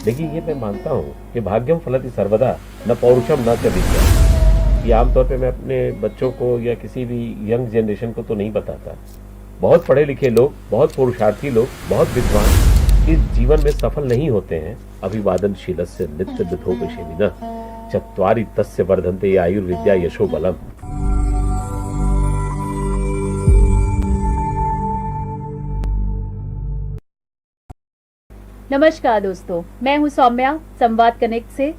देखिए, ये मैं मानता हूँ कि भाग्यम फलति सर्वदा न पौरुषम न च विद्या। ये आमतौर पे मैं अपने बच्चों को या किसी भी यंग जनरेशन को तो नहीं बताता। बहुत पढ़े लिखे लोग, बहुत पुरुषार्थी लोग, बहुत विद्वान इस जीवन में सफल नहीं होते हैं। अभिवादनशीलस्य नित्य विधोपशेमिनः चत्वारि तस्य वर्धन्ते आयुर्विद्या यशो बलम। नमस्कार दोस्तों, मैं हूं सौम्या संवाद कनेक्ट से।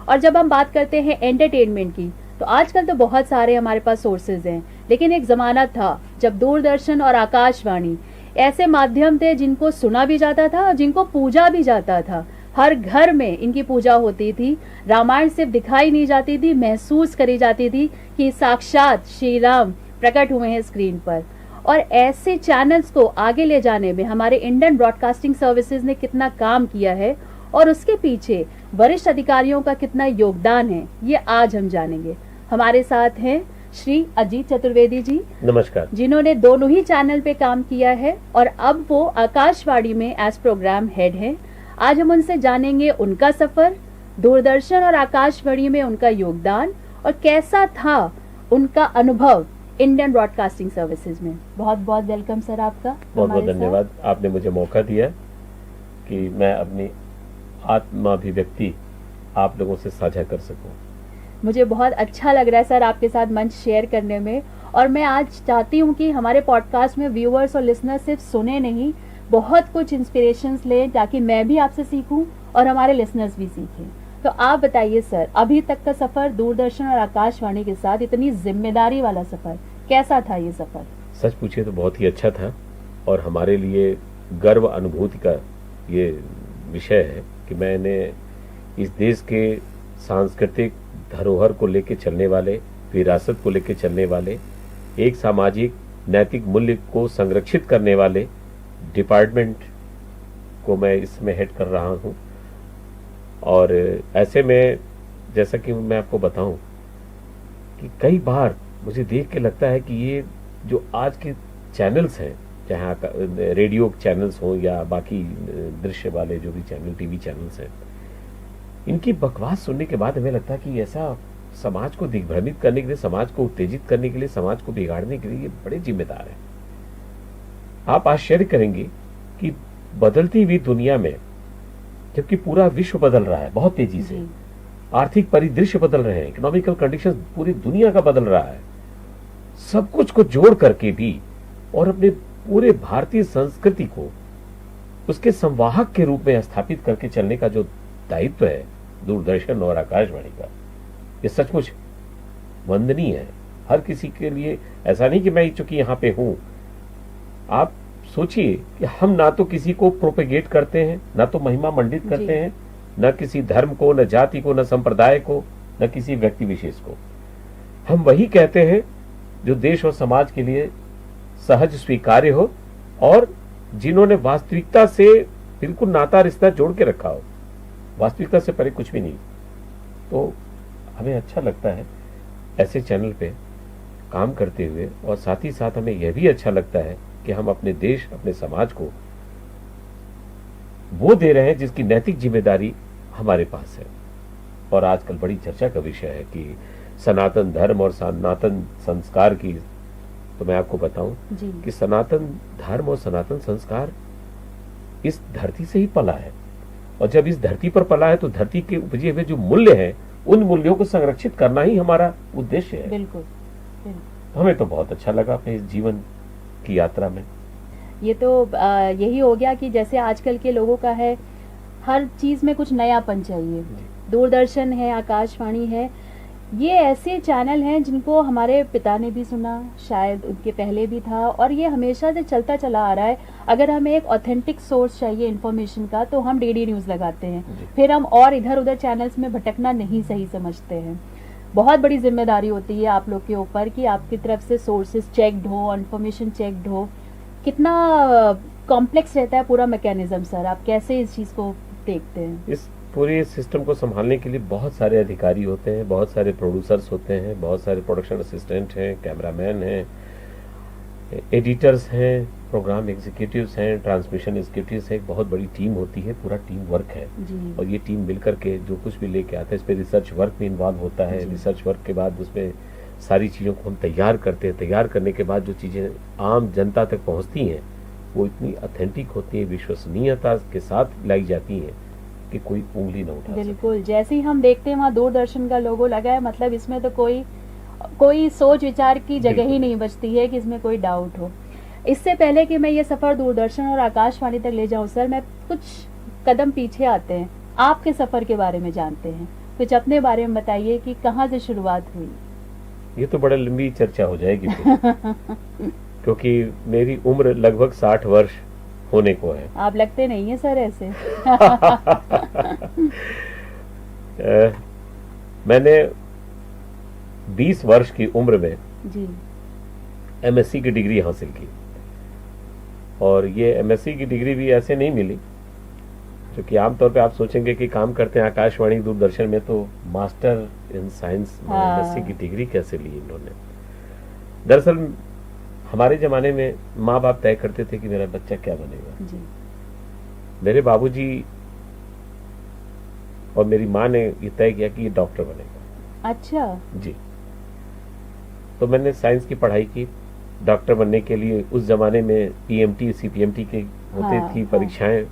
और जब हम बात करते हैं एंटरटेनमेंट की, तो आजकल तो बहुत सारे हमारे पास सोर्सेज हैं, लेकिन एक ज़माना था जब दूरदर्शन और आकाशवाणी ऐसे माध्यम थे जिनको सुना भी जाता था और जिनको पूजा भी जाता था। हर घर में इनकी पूजा होती थी। रामायण सिर्फ दिखाई नहीं जाती थी, महसूस करी जाती थी कि साक्षात श्री राम प्रकट हुए हैं स्क्रीन पर। और ऐसे चैनल्स को आगे ले जाने में हमारे इंडियन ब्रॉडकास्टिंग सर्विसेज ने कितना काम किया है और उसके पीछे वरिष्ठ अधिकारियों का कितना योगदान है, ये आज हम जानेंगे। हमारे साथ हैं श्री अजीत चतुर्वेदी जी। नमस्कार। जिन्होंने दोनों ही चैनल पे काम किया है और अब वो आकाशवाणी में एज प्रोग्राम हेड हैं। आज हम उनसे जानेंगे उनका सफर, दूरदर्शन और आकाशवाणी में उनका योगदान और कैसा था उनका अनुभव इंडियन ब्रॉडकास्टिंग सर्विसेज में। बहुत बहुत वेलकम सर आपका। बहुत बहुत धन्यवाद, आपने मुझे मौका दिया कि मैं अपनी आत्माभिव्यक्ति आप लोगों से साझा कर सकूं। मुझे बहुत अच्छा लग रहा है सर आपके साथ मंच शेयर करने में। और मैं आज चाहती हूं कि हमारे पॉडकास्ट में व्यूअर्स और लिसनर्स सिर्फ सुने नहीं, बहुत कुछ इंस्पिरेशंस लें, ताकि मैं भी आपसे सीखूं और हमारे लिसनर्स भी सीखें। तो आप बताइए सर, अभी तक का सफर दूरदर्शन और आकाशवाणी के साथ, इतनी जिम्मेदारी वाला सफर, कैसा था ये सफर? सच पूछिए तो बहुत ही अच्छा था और हमारे लिए गर्व अनुभूति का ये विषय है कि मैंने इस देश के सांस्कृतिक धरोहर को लेकर चलने वाले, विरासत को लेकर चलने वाले, एक सामाजिक नैतिक मूल्य को संरक्षित करने वाले डिपार्टमेंट को मैं इसमें हेड कर रहा हूँ। और ऐसे में जैसा कि मैं आपको बताऊं कि कई बार मुझे देख के लगता है कि ये जो आज के चैनल्स हैं, चाहे रेडियो चैनल्स हों या बाकी दृश्य वाले जो भी चैनल, टीवी चैनल्स हैं, इनकी बकवास सुनने के बाद हमें लगता है कि ऐसा समाज को दिग्भ्रमित करने के लिए, समाज को उत्तेजित करने के लिए, समाज को बिगाड़ने के लिए ये बड़े जिम्मेदार हैं। आप आश्चर्य करेंगे कि बदलती हुई दुनिया में, जबकि पूरा विश्व बदल रहा है बहुत तेजी से, आर्थिक परिदृश्य बदल रहे हैं, इकोनॉमिकल कंडीशंस पूरी दुनिया का बदल रहा है, सब कुछ को जोड़ करके भी और अपने पूरे भारतीय संस्कृति को उसके संवाहक के रूप में स्थापित करके चलने का जो दायित्व है दूरदर्शन और आकाशवाणी का, ये सचमुच वंदनीय है हर किसी के लिए। ऐसा नहीं कि मैं चूंकि यहाँ पे हूं, आप सोचिए कि हम ना तो किसी को प्रोपेगेट करते हैं, ना तो महिमा मंडित करते हैं, न किसी धर्म को, न जाति को, न संप्रदाय को, न किसी व्यक्ति विशेष को। हम वही कहते हैं जो देश और समाज के लिए सहज स्वीकार्य हो और जिन्होंने वास्तविकता से बिल्कुल नाता रिश्ता जोड़ के रखा हो, वास्तविकता से परे कुछ भी नहीं। तो हमें अच्छा लगता है ऐसे चैनल पे काम करते हुए, और साथ ही साथ हमें यह भी अच्छा लगता है कि हम अपने देश, अपने समाज को वो दे रहे हैं जिसकी नैतिक जिम्मेदारी हमारे पास है। और आजकल बड़ी चर्चा का विषय है कि सनातन धर्म और सनातन संस्कार की, तो मैं आपको बताऊं कि सनातन धर्म और सनातन संस्कार इस धरती से ही पला है, और जब इस धरती पर पला है तो धरती के उपजे हुए जो मूल्य हैं, उन मूल्यों को संरक्षित करना ही हमारा उद्देश्य है। बिल्कुल। हमें तो बहुत अच्छा लगा अपने इस जीवन की यात्रा में। ये तो यही हो गया कि जैसे आजकल के लोगों का है, हर चीज में कुछ नयापन चाहिए। दूरदर्शन है, आकाशवाणी है, ये ऐसे चैनल हैं जिनको हमारे पिता ने भी सुना, शायद उनके पहले भी था, और ये हमेशा से चलता चला आ रहा है। अगर हमें एक ऑथेंटिक सोर्स चाहिए इन्फॉर्मेशन का, तो हम डीडी न्यूज लगाते हैं, फिर हम और इधर उधर चैनल्स में भटकना नहीं सही समझते हैं। बहुत बड़ी जिम्मेदारी होती है आप लोग के ऊपर कि आपकी तरफ से सोर्सेज चेक्ड हो, इन्फॉर्मेशन चेक्ड हो। कितना कॉम्प्लेक्स रहता है पूरा मैकेनिज्म सर, आप कैसे इस चीज को देखते हैं? इस पूरे सिस्टम को संभालने के लिए बहुत सारे अधिकारी होते हैं, बहुत सारे प्रोड्यूसर्स होते हैं, बहुत सारे प्रोडक्शन असिस्टेंट हैं, कैमरामैन हैं, एडिटर्स हैं, प्रोग्राम एग्जीक्यूटिव्स हैं, ट्रांसमिशन एग्जीक्यूटिव्स हैं, एक बहुत बड़ी टीम होती है, पूरा टीम वर्क है। जी और ये टीम मिलकर के जो कुछ भी लेके आता है, इस पे रिसर्च वर्क में इन्वॉल्व होता है। जी। रिसर्च वर्क के बाद उसमें सारी चीज़ों को हम तैयार करते हैं। तैयार करने के बाद जो चीज़ें आम जनता तक पहुंचती हैं वो इतनी ऑथेंटिक होती है, विश्वसनीयता के साथ लाई जाती हैं कि कोई उंगली ना उठा सके। बिल्कुल, जैसे ही हम देखते हैं वहाँ दूरदर्शन का लोगो लगा है, मतलब इसमें तो कोई सोच विचार की जगह ही बिल्कुल। नहीं बचती है कि इसमें कोई डाउट हो। इससे पहले कि मैं ये सफर दूरदर्शन और आकाशवाणी तक ले जाऊं सर, मैं कुछ कदम पीछे आते हैं, आपके सफर के बारे में जानते हैं। कुछ अपने बारे में बताइए कि कहाँ से शुरुआत हुई। ये तो बड़ा लंबी चर्चा हो जाएगी फिर, क्योंकि मेरी उम्र लगभग 60 वर्ष होने को है। आप लगते नहीं है सर ऐसे। मैंने 20 वर्ष की उम्र में जी एमएससी की डिग्री हासिल की, और ये एमएससी की डिग्री भी ऐसे नहीं मिली, क्योंकि आमतौर पे आप सोचेंगे कि काम करते हैं आकाशवाणी दूरदर्शन में तो मास्टर इन साइंस एमएससी की डिग्री कैसे ली इन्होंने। दरअसल हमारे जमाने में माँ बाप तय करते थे कि मेरा बच्चा क्या बनेगा। जी मेरे बाबूजी और मेरी माँ ने ये तय किया कि ये डॉक्टर बनेगा। अच्छा जी। तो मैंने साइंस की पढ़ाई की। डॉक्टर बनने के लिए उस जमाने में पीएमटी सीपीएमटी के होते हाँ, थी हाँ। परीक्षाएं,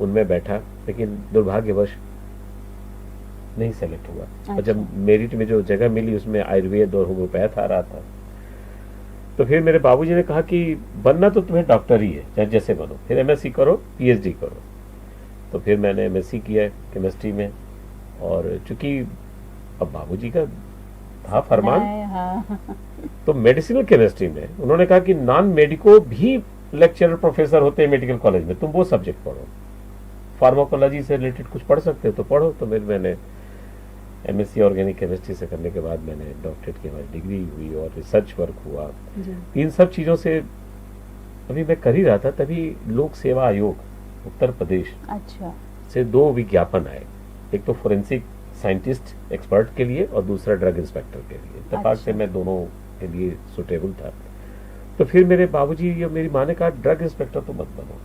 उनमें बैठा, लेकिन दुर्भाग्यवश नहीं सेलेक्ट हुआ। और जब अच्छा। मेरिट में जो जगह मिली उसमें आयुर्वेद और होम्योपैथ आ रहा था, तो फिर मेरे बाबूजी ने कहा कि बनना तो तुम्हें डॉक्टर ही है, चाहे जैसे बनो, फिर एमएससी करो, पीएचडी करो। तो फिर मैंने एमएससी किया केमिस्ट्री में, और चूंकि अब बाबूजी का था फरमान, हाँ तो मेडिसिनल केमिस्ट्री में उन्होंने कहा कि नॉन मेडिको भी लेक्चरर प्रोफेसर होते हैं मेडिकल कॉलेज में, तुम वो सब्जेक्ट पढ़ो, फार्माकोलॉजी से रिलेटेड कुछ पढ़ सकते हो तो पढ़ो। तो फिर मैंने एमएससी ऑर्गेनिक केमिस्ट्री से करने के बाद मैंने डॉक्टरेट की हमारी डिग्री हुई और रिसर्च वर्क हुआ। जी इन सब चीज़ों से अभी मैं कर ही रहा था, तभी लोक सेवा आयोग उत्तर प्रदेश अच्छा से 2 विज्ञापन आए, एक तो फोरेंसिक साइंटिस्ट एक्सपर्ट के लिए और दूसरा ड्रग इंस्पेक्टर के लिए। इत्तेफाक से अच्छा। मैं दोनों के लिए सुटेबल था। तो फिर मेरे बाबूजी या मेरी माँ ने कहा ड्रग इंस्पेक्टर तो मत बनो,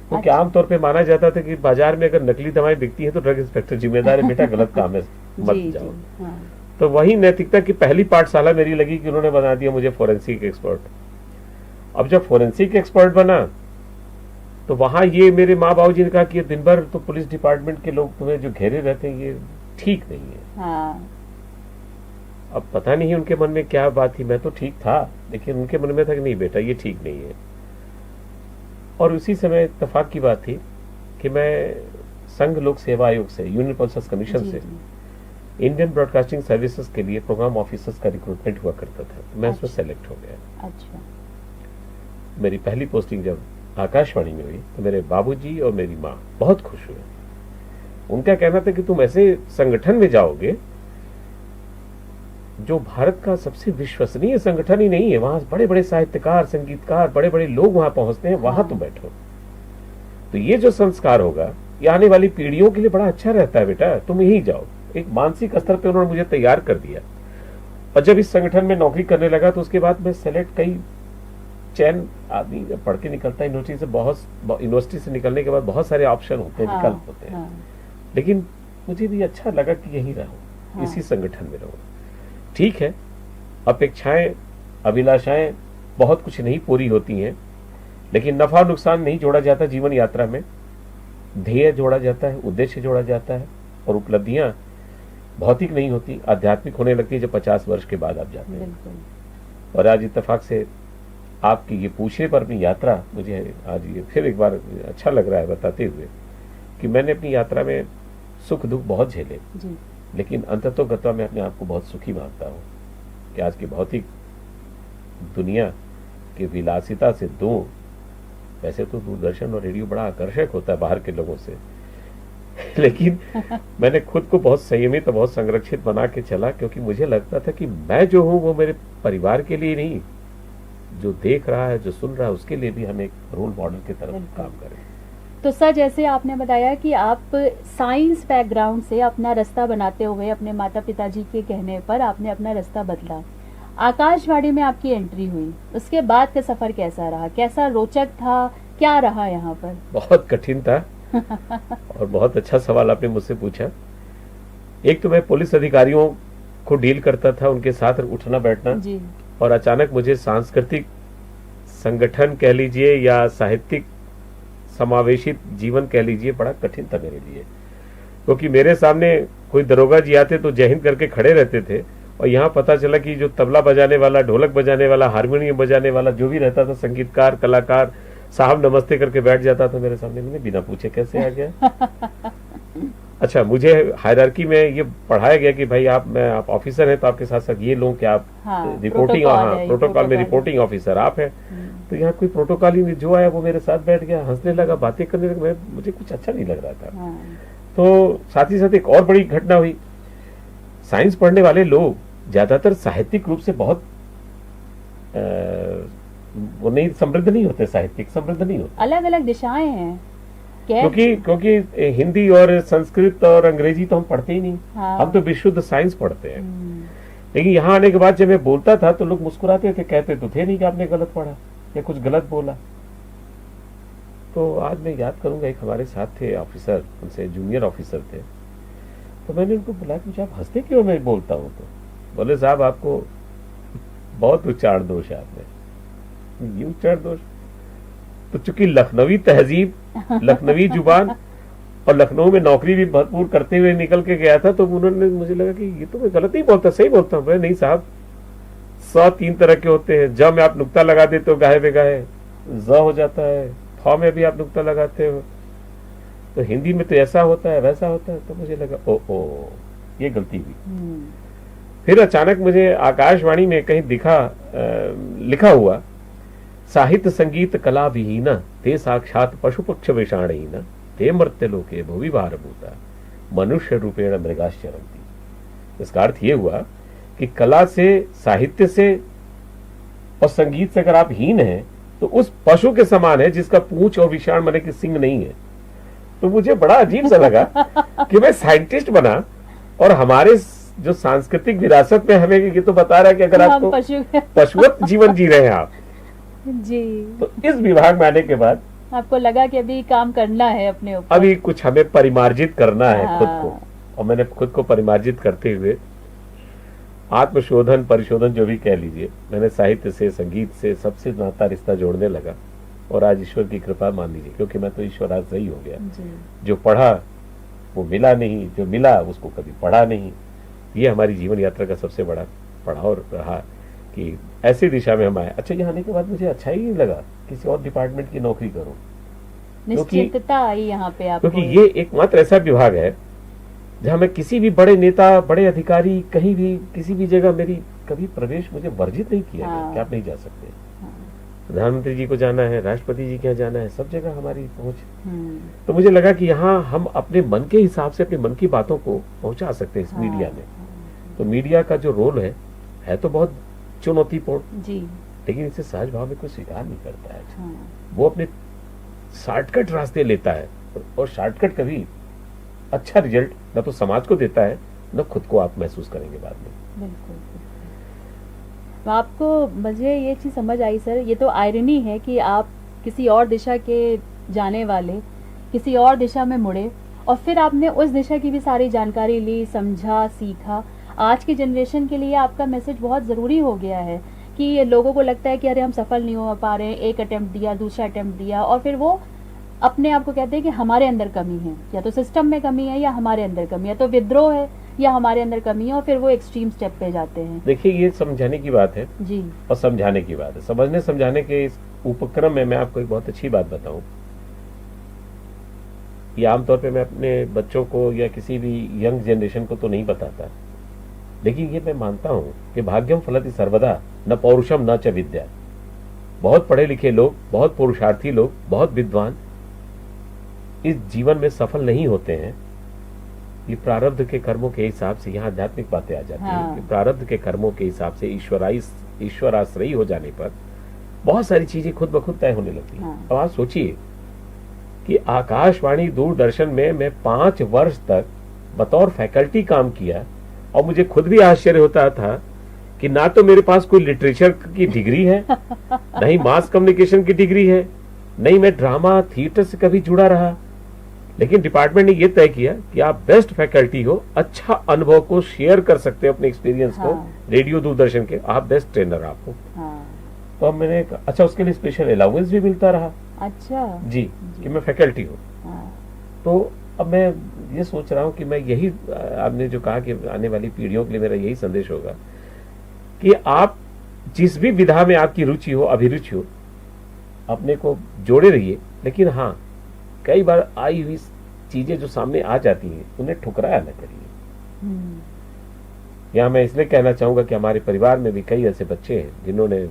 क्योंकि अच्छा। आमतौर पे माना जाता था कि बाजार में अगर नकली दवाएं बिकती हैं तो ड्रग इंस्पेक्टर जिम्मेदार है, बेटा गलत काम है, मत जी जाओ। जी हाँ तो वही नैतिकता की पहली पाठशाला मेरी लगी कि उन्होंने बना दिया मुझे फोरेंसिक एक्सपर्ट। अब जब फोरेंसिक एक्सपर्ट बना तो वहां ये मेरे माँ बाबू जी ने कहा कि ये दिन भर तो पुलिस डिपार्टमेंट के लोग तुम्हें जो घेरे रहते हैं ये ठीक नहीं है। हाँ अब पता नहीं उनके मन में क्या बात थी, मैं तो ठीक था, लेकिन उनके मन में था कि नहीं बेटा ये ठीक नहीं है। और उसी समय इत्तेफाक की बात थी कि मैं संघ लोक सेवा आयोग से, यूनियन पल्सेस कमीशन जी से जी इंडियन ब्रॉडकास्टिंग सर्विसेज के लिए प्रोग्राम ऑफिसर्स का रिक्रूटमेंट हुआ करता था, मैं उसमें अच्छा। सेलेक्ट हो गया। अच्छा मेरी पहली पोस्टिंग जब आकाशवाणी में हुई तो मेरे बाबूजी और मेरी माँ बहुत खुश हुए। उनका कहना था कि तुम ऐसे संगठन में जाओगे जो भारत का सबसे विश्वसनीय संगठन ही नहीं है, वहां बड़े बड़े साहित्यकार, संगीतकार, बड़े बड़े लोग वहां पहुंचते हैं, वहां हाँ। तुम बैठो तो ये जो संस्कार होगा ये आने वाली पीढ़ियों के लिए बड़ा अच्छा रहता है, बेटा तुम यही जाओ। एक मानसिक स्तर पे उन्होंने मुझे तैयार कर दिया। और जब इस संगठन में नौकरी करने लगा तो उसके बाद मैं सेलेक्ट, कई चैन आदमी जब पढ़ के निकलता है यूनिवर्सिटी से निकलने के बाद बहुत सारे ऑप्शन होते हैं, हाँ, विकल्प होते हैं, हाँ, लेकिन मुझे भी अच्छा लगा कि यही रहूं, हाँ। इसी संगठन में रहूं। ठीक है, अपेक्षाएं, अभिलाषाएं बहुत कुछ नहीं पूरी होती हैं, लेकिन नफा नुकसान नहीं जोड़ा जाता जीवन यात्रा में, ध्येय जोड़ा जाता है, उद्देश्य जोड़ा जाता है, और उपलब्धियां भौतिक नहीं होती, आध्यात्मिक होने लगती है जब 50 वर्ष के बाद आप जाते हैं। बिल्कुल और आज इत्तेफाक से आपकी ये पूछने पर अपनी यात्रा, मुझे आज ये फिर एक बार अच्छा लग रहा है बताते हुए कि मैंने अपनी यात्रा में सुख दुख बहुत झेले, जी लेकिन अंततोगत्वा मैं अपने आप को बहुत सुखी मानता हूँ कि आज की भौतिक दुनिया की विलासिता से दूर, वैसे तो दूरदर्शन और रेडियो बड़ा आकर्षक होता है बाहर के लोगों से, लेकिन मैंने खुद को बहुत संयमित और बहुत संरक्षित बना के चला, क्योंकि मुझे लगता था कि मैं जो हूँ वो मेरे परिवार के लिए नहीं, जो देख रहा है, जो सुन रहा है, उसके लिए भी हम एक रोल मॉडल की तरफ बिल्कुल। काम करें। तो सर, जैसे आपने बताया कि आप साइंस बैकग्राउंड से अपना रास्ता बनाते हुए अपने माता पिताजी के कहने पर आपने अपना रास्ता बदला। आकाशवाणी में आपकी एंट्री हुई, उसके बाद का सफर कैसा रहा, कैसा रोचक था, क्या रहा यहाँ पर? बहुत कठिन था और बहुत अच्छा सवाल आपने मुझसे पूछा। एक तो मैं पुलिस अधिकारियों को डील करता था, उनके साथ उठना बैठना, जी। और अचानक मुझे सांस्कृतिक संगठन कह लीजिए या साहित्यिक समावेशित जीवन कह लीजिए, बड़ा कठिन था मेरे लिए, क्योंकि मेरे सामने कोई दरोगा जी आते तो जय हिंद करके खड़े रहते थे, और यहाँ पता चला कि जो तबला बजाने वाला, ढोलक बजाने वाला, हारमोनियम बजाने वाला, जो भी रहता था, संगीतकार, कलाकार, साहब नमस्ते करके बैठ जाता था मेरे सामने। मैंने बिना पूछे कैसे आ गया? अच्छा, मुझे हायरार्की में ये पढ़ाया गया कि भाई आप ऑफिसर हैं तो आपके साथ साथ ये लोग कि आप रिपोर्टिंग, प्रोटोकॉल में रिपोर्टिंग ऑफिसर आप हैं। तो यहाँ कोई प्रोटोकॉल ही नहीं, जो आया वो मेरे साथ बैठ गया, हंसने लगा, बातें करने लगा, मुझे कुछ अच्छा नहीं लग रहा था। तो साथ ही साथ एक और बड़ी घटना हुई। साइंस पढ़ने वाले लोग ज्यादातर साहित्यिक रूप से बहुत वो नहीं समृद्ध नहीं होते, साहित्यिक समृद्ध नहीं होते। अलग अलग दिशाएं हैं क्योंकि हिंदी और संस्कृत और अंग्रेजी तो हम पढ़ते ही नहीं। हाँ। हम तो विशुद्ध साइंस पढ़ते हैं। लेकिन यहाँ आने के बाद जब मैं बोलता था तो लोग मुस्कुराते थे, कहते तो थे नहीं कि आपने गलत पढ़ा या कुछ गलत बोला। तो आज मैं याद करूंगा, एक हमारे साथ थे ऑफिसर, उनसे जूनियर ऑफिसर थे, तो मैंने उनको बुलाया कि आप हंसते क्यों मैं बोलता हूँ? तो बोले साहब आपको बहुत उच्चारण दोष है। आपने ये उच्चारण दोष? तो चूंकि लखनवी तहजीब, लखनवी जुबान और लखनऊ में नौकरी भी भरपूर करते हुए निकल के गया था, तो उन्होंने, मुझे लगा कि ये तो मैं गलत नहीं बोलता, सही बोलता हूँ। नहीं साहब, 103 तरह के होते हैं। ज में आप नुक्ता लगा देते हो, गाहे बेगाहे ज हो जाता है। फ में भी आप नुक्ता लगाते हो, तो हिंदी में तो ऐसा होता है, वैसा होता है। तो मुझे लगा ओ ये गलती हुई। फिर अचानक मुझे आकाशवाणी में कहीं दिखा, लिखा हुआ, साहित्य संगीत कला विहीना ते साक्षात पशु पक्ष विषाणहीना ते मर्त्य लोके भुवि भारभूता मनुष्य रूपेण मृगाश्चरन्ति। इसका अर्थ ये हुआ कि कला से, साहित्य से और संगीत से अगर आप हीन हैं तो उस पशु के समान है जिसका पूंछ और विषाण माने कि सिंह नहीं है। तो मुझे बड़ा अजीब सा लगा कि मैं साइंटिस्ट बना और हमारे जो सांस्कृतिक विरासत में हमें ये तो बता रहा है कि अगर आपको पशुवत जीवन जी रहे हैं आप जी, तो इस विभाग में आने के बाद आपको लगा कि अभी काम करना है अपने ऊपर, अभी कुछ हमें परिमार्जित करना है खुद को। और मैंने खुद को परिमार्जित करते हुए आत्मशोधन, परिशोधन जो भी कह लीजिए, मैंने साहित्य से, संगीत से सबसे नाता रिश्ता जोड़ने लगा। और आज ईश्वर की कृपा मान लीजिए, क्योंकि मैं तो ईश्वराश्रयी हो गया। जो पढ़ा वो मिला नहीं, जो मिला उसको कभी पढ़ा नहीं। ये हमारी जीवन यात्रा का सबसे बड़ा पड़ाव रहा कि ऐसी दिशा में हम आए। अच्छा, यहाँ आने के बाद मुझे अच्छा ही नहीं लगा किसी और डिपार्टमेंट की नौकरी करूं। निश्चितता आई यहाँ पे आपको, क्योंकि ये एकमात्र ऐसा विभाग है जहाँ मैं किसी भी बड़े नेता, बड़े अधिकारी, कहीं भी किसी भी जगह मेरी कभी प्रवेश मुझे वर्जित नहीं किया गया कि आप नहीं जा सकते। प्रधानमंत्री जी को जाना है, राष्ट्रपति जी के यहाँ जाना है, सब जगह हमारी पहुंच। तो मुझे लगा कि यहाँ हम अपने मन के हिसाब से अपने मन की बातों को पहुंचा सकते हैं इस मीडिया में। तो मीडिया का जो रोल है तो बहुत चुनौतीपूर्ण जी, लेकिन इसे सहज भाव में कोई स्वीकार नहीं करता है। वो अपने शॉर्टकट रास्ते लेता है, और शॉर्टकट कभी अच्छा रिजल्ट न तो समाज को देता है, न खुद को आप महसूस करेंगे बाद में। बिल्कुल। तो आपको, मुझे ये चीज समझ आई सर, ये तो आयरनी है कि आप किसी और दिशा के जाने वाले किसी और दिशा में मुड़े, और फिर आपने उस दिशा की भी सारी जानकारी ली, समझा, सीखा। आज की जनरेशन के लिए आपका मैसेज बहुत ज़रूरी हो गया है कि लोगों को लगता है कि अरे हम सफल नहीं हो पा रहे हैं, एक अटेम्प्ट दिया, दूसरा अटेम्प्ट दिया, और फिर वो अपने आप को कहते हैं कि हमारे अंदर कमी है, या तो सिस्टम में कमी है या हमारे अंदर कमी है, तो विद्रोह है या हमारे अंदर कमी है, और फिर वो एक्सट्रीम स्टेप पे जाते हैं। देखिए, ये समझाने की बात है जी, और समझाने की बात है। समझने समझाने के इस उपक्रम में मैं आपको एक बहुत अच्छी बात बताऊं। ये आमतौर पे मैं अपने बच्चों को या किसी भी यंग जनरेशन को तो नहीं बताता, लेकिन ये मैं मानता हूं कि भाग्यम फलति सर्वदा न पौरुषम न च विद्या। बहुत पढ़े लिखे लोग, बहुत पुरुषार्थी लोग, बहुत विद्वान इस जीवन में सफल नहीं होते हैं। ये प्रारब्ध के कर्मों के हिसाब से, यहाँ आध्यात्मिक बातें आ जाती हैं कि प्रारब्ध के कर्मों के हिसाब से ईश्वराश्रयी हो जाने पर बहुत सारी चीजें खुद ब खुद तय होने लगती हैं। अब आप सोचिए कि आकाशवाणी, दूरदर्शन में मैं 5 वर्ष तक बतौर फैकल्टी काम किया, और मुझे खुद भी आश्चर्य होता था कि ना तो मेरे पास कोई लिटरेचर की डिग्री है, नहीं मास कम्युनिकेशन की डिग्री है, नहीं मैं ड्रामा थिएटर से कभी जुड़ा रहा, लेकिन डिपार्टमेंट ने यह तय किया कि आप बेस्ट फैकल्टी हो, अच्छा अनुभव को शेयर कर सकते हो अपने एक्सपीरियंस को, रेडियो दूरदर्शन के, आप बेस्ट ट्रेनर आप हो। तो अब मैंने कहा, अच्छा उसके लिए स्पेशल अलाउंस भी मिलता रहा। अच्छा जी, कि मैं फैकल्टी हूँ। तो अब मैं ये सोच रहा हूँ कि मैं यही, आपने जो कहा कि आने वाली पीढ़ियों के लिए मेरा यही संदेश होगा कि आप जिस भी विधा में आपकी रुचि हो, अभिरुचि हो, अपने को जोड़े रहिए, लेकिन हाँ कई बार आई हुई चीजें जो सामने आ जाती हैं उन्हें ठुकराया न करिए। यहाँ मैं इसलिए कहना चाहूंगा कि हमारे परिवार में भी कई ऐसे बच्चे हैं जिन्होंने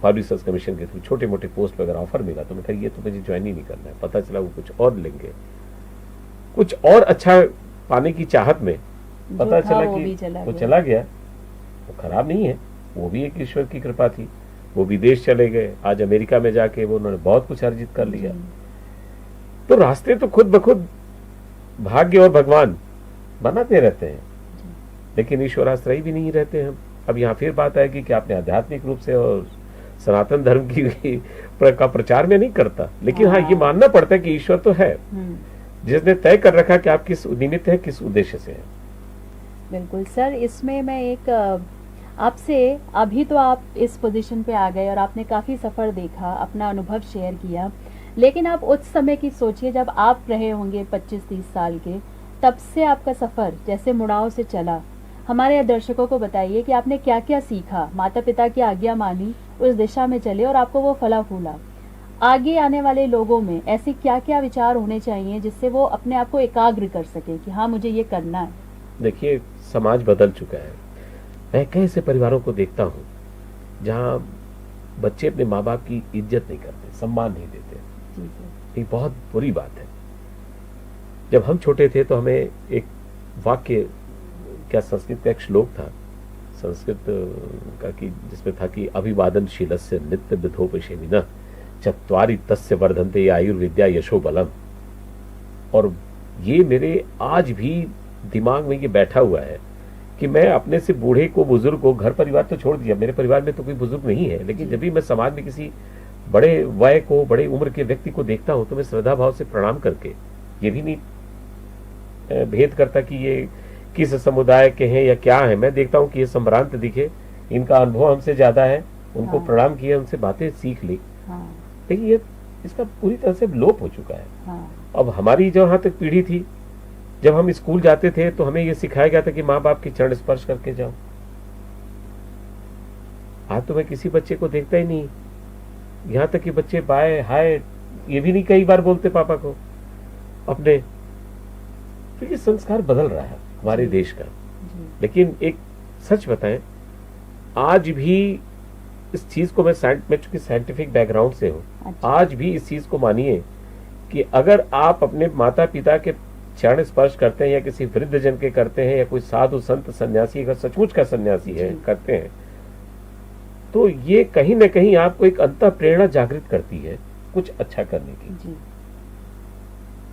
पब्लिक सर्विस कमीशन के थ्रू छोटे मोटे पोस्ट पर अगर ऑफर मिला तो मैं कहा ये तो मुझे ज्वाइन ही नहीं करना है, पता चला वो कुछ और लेंगे, कुछ और अच्छा पाने की चाहत में पता चला कि वो चला गया। वो खराब नहीं है, वो भी एक ईश्वर की कृपा थी, वो विदेश चले गए, आज अमेरिका में जाके वो उन्होंने बहुत कुछ अर्जित कर लिया। तो रास्ते तो खुद ब खुद भाग्य और भगवान बनाते रहते हैं, लेकिन ईश्वराश्रयी भी नहीं रहते हम। अब यहाँ फिर बात आएगी कि आपने आध्यात्मिक रूप से और सनातन धर्म की का प्रचार में नहीं करता, लेकिन हाँ ये मानना पड़ता है कि ईश्वर तो है जिसने तय कर रखा कि आप किस निमित्त है, किस उद्देश्य से है। बिल्कुल सर, इसमें मैं एक आपसे, अभी तो आप इस पोजीशन पे आ गए और आपने काफी सफर देखा, अपना अनुभव शेयर किया, लेकिन आप उस समय की सोचिए जब आप रहे होंगे 25-30 साल के, तब से आपका सफर जैसे मुड़ाव से चला, हमारे दर्शकों को बताइए कि आपने क्या क्या सीखा, माता पिता की आज्ञा मानी, उस दिशा में चले और आपको वो फला फूला। आगे आने वाले लोगों में ऐसे क्या क्या विचार होने चाहिए जिससे वो अपने आप को एकाग्र कर सके कि हाँ मुझे ये करना है। देखिए समाज बदल चुका है, मैं कई ऐसे परिवारों को देखता हूँ जहाँ बच्चे अपने माँ बाप की इज्जत नहीं करते, सम्मान नहीं देते। ये बहुत बुरी बात है। जब हम छोटे थे तो हमें एक वाक्य, क्या संस्कृत का एक श्लोक था संस्कृत का, कि जिसमें था कि अभिवादनशीलस्य नित्य विधोपशेमिनः चत्वारि तस्य वर्धन्ते आयुर्विद्या यशो बलम। और ये मेरे आज भी दिमाग में ये बैठा हुआ है कि मैं अपने से बूढ़े को, बुजुर्ग को, घर परिवार तो छोड़ दिया, मेरे परिवार में तो कोई बुजुर्ग नहीं है, लेकिन जब भी मैं समाज में किसी बड़े वय को, बड़े उम्र के व्यक्ति को देखता हूं तो मैं श्रद्धा भाव से प्रणाम करके, ये भी नहीं भेद करता कि ये किस समुदाय के हैं या क्या है, मैं देखता हूं कि ये संभ्रांत दिखे, इनका अनुभव हमसे ज्यादा है, उनको प्रणाम किया, उनसे बातें सीख ली। लेकिन ये इसका पूरी तरह से लोप हो चुका है। अब हमारी जहां तक पीढ़ी थी, जब हम स्कूल जाते थे तो हमें ये सिखाया गया था कि माँ बाप के चरण स्पर्श करके जाओ। आज तो मैं किसी बच्चे को देखता ही नहीं, यहाँ तक कि बच्चे बाय हाय ये भी नहीं कई बार बोलते पापा को अपने। तो ये संस्कार बदल रहा है हमारे देश का। लेकिन एक सच बताएं, आज भी इस चीज को मैं चूंकि साइंटिफिक बैकग्राउंड से हूं, आज भी इस चीज को मानिए कि अगर आप अपने माता पिता के चरण स्पर्श करते हैं या किसी वृद्ध जन के करते हैं या कोई साधु संत सन्यासी अगर सचमुच का सन्यासी है करते हैं, तो ये कहीं ना कहीं आपको एक अंतः प्रेरणा जागृत करती है कुछ अच्छा करने की।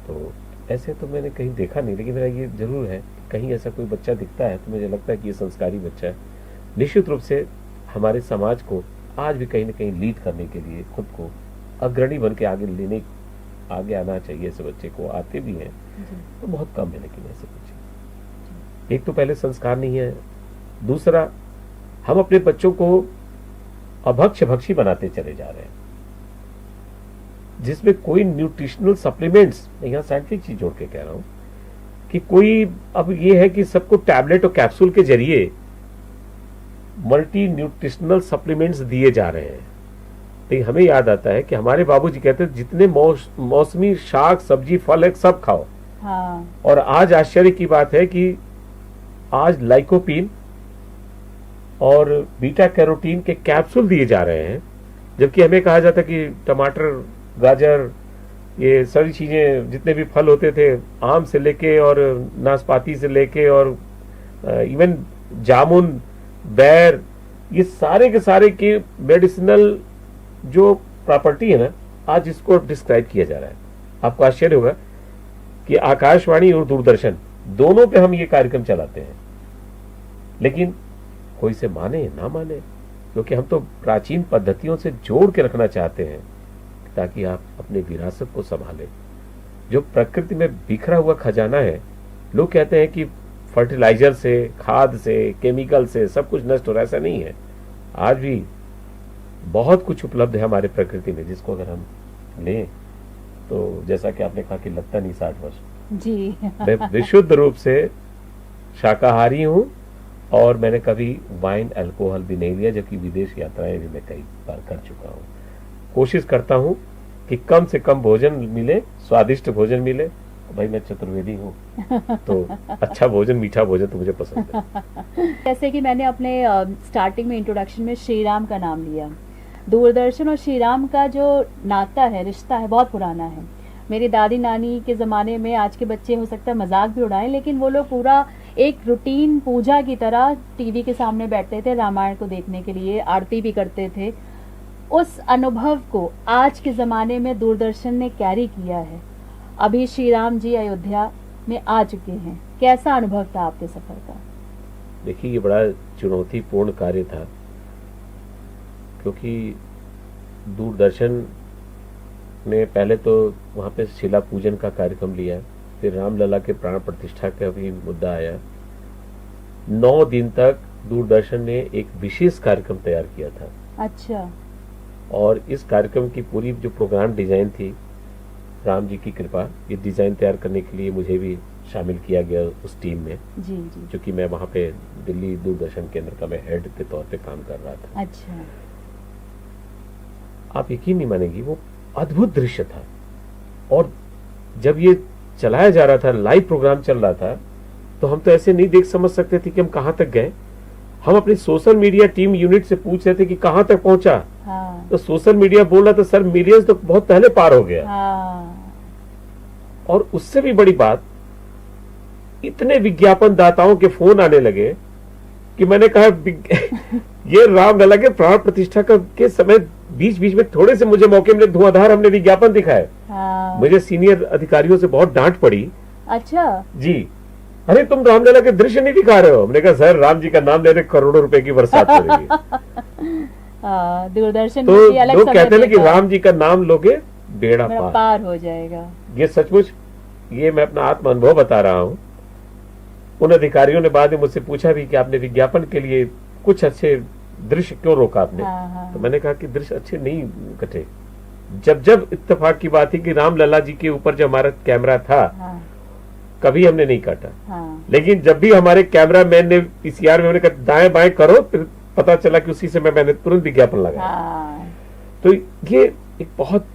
तो ऐसे तो मैंने कहीं देखा नहीं, लेकिन मेरा ये जरूर है कि कहीं ऐसा कोई बच्चा दिखता है तो मुझे लगता है कि ये संस्कारी बच्चा है। निश्चित रूप से हमारे समाज को आज भी कहीं ना कहीं लीड करने के लिए खुद को अग्रणी बन के आगे आना चाहिए। ऐसे बच्चे को आते भी हैं तो बहुत कम है, लेकिन ऐसे बच्चे, एक तो पहले संस्कार नहीं है, दूसरा हम अपने बच्चों को अभक्ष्य भक्षी बनाते चले जा रहे हैं, जिसमें कोई न्यूट्रिशनल सप्लीमेंट्स, मैं यहाँ साइंटिफिक चीज जोड़ के कह रहा हूं कि कोई, अब ये है कि सबको टैबलेट और कैप्सूल के जरिए मल्टी न्यूट्रिशनल सप्लीमेंट्स दिए जा रहे हैं। तो हमें याद आता है कि हमारे बाबूजी कहते थे जितने मौसमी शाक सब्जी फल है सब खाओ। और आज आश्चर्य की बात है कि आज लाइकोपीन और बीटा कैरोटीन के कैप्सूल दिए जा रहे हैं, जबकि हमें कहा जाता कि टमाटर, गाजर, ये सारी चीजें, जितने भी फल होते थे, आम से लेके और नाशपाती से लेके और इवन जामुन, बैर, ये सारे के सारे की मेडिसिनल जो प्रॉपर्टी है ना, आज इसको डिस्क्राइब किया जा रहा है। आपको आश्चर्य होगा कि आकाशवाणी और दूरदर्शन दोनों पे हम ये कार्यक्रम चलाते हैं, लेकिन कोई से माने ना माने, क्योंकि हम तो प्राचीन पद्धतियों से जोड़ के रखना चाहते हैं ताकि आप अपनी विरासत को संभालें। जो प्रकृति में बिखरा हुआ खजाना है, लोग कहते हैं कि फर्टिलाइजर से, खाद से, केमिकल से सब कुछ नष्ट हो रहा है, ऐसा नहीं है। आज भी बहुत कुछ उपलब्ध है हमारे प्रकृति में, जिसको अगर हम लें तो जैसा कि आपने कहा कि लगता नहीं 60 वर्ष। जी। मैं विशुद्ध रूप से शाकाहारी हूँ और मैंने कभी वाइन अल्कोहल भी नहीं लिया, जबकि विदेश यात्राएं भी मैं कई बार कर चुका हूँ। कोशिश करता हूँ कि कम से कम भोजन मिले, स्वादिष्ट भोजन मिले। भाई मैं चतुर्वेदी हूँ तो अच्छा भोजन, मीठा भोजन तो मुझे पसंद है। जैसे कि मैंने अपने स्टार्टिंग में इंट्रोडक्शन में श्री राम का नाम लिया। दूरदर्शन और श्री राम का जो नाता है, रिश्ता है, बहुत पुराना है। मेरी दादी नानी के ज़माने में, आज के बच्चे हो सकता है मजाक भी उड़ाएं, लेकिन वो लोग पूरा एक रूटीन पूजा की तरह टीवी के सामने बैठते थे, रामायण को देखने के लिए, आरती भी करते थे। उस अनुभव को आज के ज़माने में दूरदर्शन ने कैरी किया है। अभी श्री राम जी अयोध्या में आ चुके हैं, कैसा अनुभव था आपके सफर का? देखिए, ये बड़ा चुनौतीपूर्ण कार्य था, क्योंकि दूरदर्शन ने पहले तो वहाँ पे शिला पूजन का कार्यक्रम लिया, फिर रामलला के प्राण प्रतिष्ठा का भी मुद्दा आया। 9 दिन तक दूरदर्शन ने एक विशेष कार्यक्रम तैयार किया था। अच्छा। और इस कार्यक्रम की पूरी जो प्रोग्राम डिजाइन थी, राम जी की कृपा, ये डिजाइन तैयार करने के लिए मुझे भी शामिल किया गया उस टीम में। जी जी। क्योंकि मैं वहाँ पे दिल्ली दूरदर्शन केंद्र का मैं हेड के तौर पे काम कर रहा था। अच्छा। आप यकीन नहीं मानेंगी, वो अद्भुत दृश्य था। और जब ये चलाया जा रहा था, लाइव प्रोग्राम चल रहा था, तो हम तो ऐसे नहीं देख समझ सकते थे कि हम कहाँ तक गए। हम अपनी सोशल मीडिया टीम यूनिट से पूछ रहे थे कि कहाँ तक पहुंचा। हाँ। तो सोशल मीडिया बोल रहा था, सर मिलियंस तो बहुत पहले पार हो गया। हाँ। और उससे भी बड़ी बात, इतने विज्ञापन दाताओं के फोन आने लगे कि मैंने कहा ये रामलला के प्राण प्रतिष्ठा के समय बीच बीच में थोड़े से मुझे मौके मिले, धुआंधार हमने विज्ञापन दिखाए। हाँ। मुझे सीनियर अधिकारियों से बहुत डांट पड़ी। अच्छा जी, अरे तुम रामलला के दृश्य नहीं दिखा रहे हो। हमने कहा सर, राम जी का नाम लेने करोड़ों रुपए की बरसात हो रही है। दूरदर्शन तो में भी अलग लोग समय कहते हैं ना कि देगा, राम जी का नाम लोगे बेड़ा मेरा पार। पार हो जाएगा। ये सचमुच, ये मैं अपना आत्म अनुभव बता रहा हूँ। उन अधिकारियों ने बाद में मुझसे पूछा भी कि आपने विज्ञापन के लिए कुछ अच्छे दृश्य क्यों रोका आपने। हाँ, हाँ। तो मैंने कहा कि दृश्य अच्छे नहीं कटे। जब जब इत्तेफाक की बात थी कि रामलला जी के ऊपर जो हमारा कैमरा था, हाँ। कभी हमने नहीं काटा। हाँ। लेकिन जब भी हमारे कैमरा मैन ने पीसीआर में हमने कहा दाएं बाएं करो, फिर पता चला कि उसी समय मैंने तुरंत विज्ञापन लगाया। हाँ। तो ये एक बहुत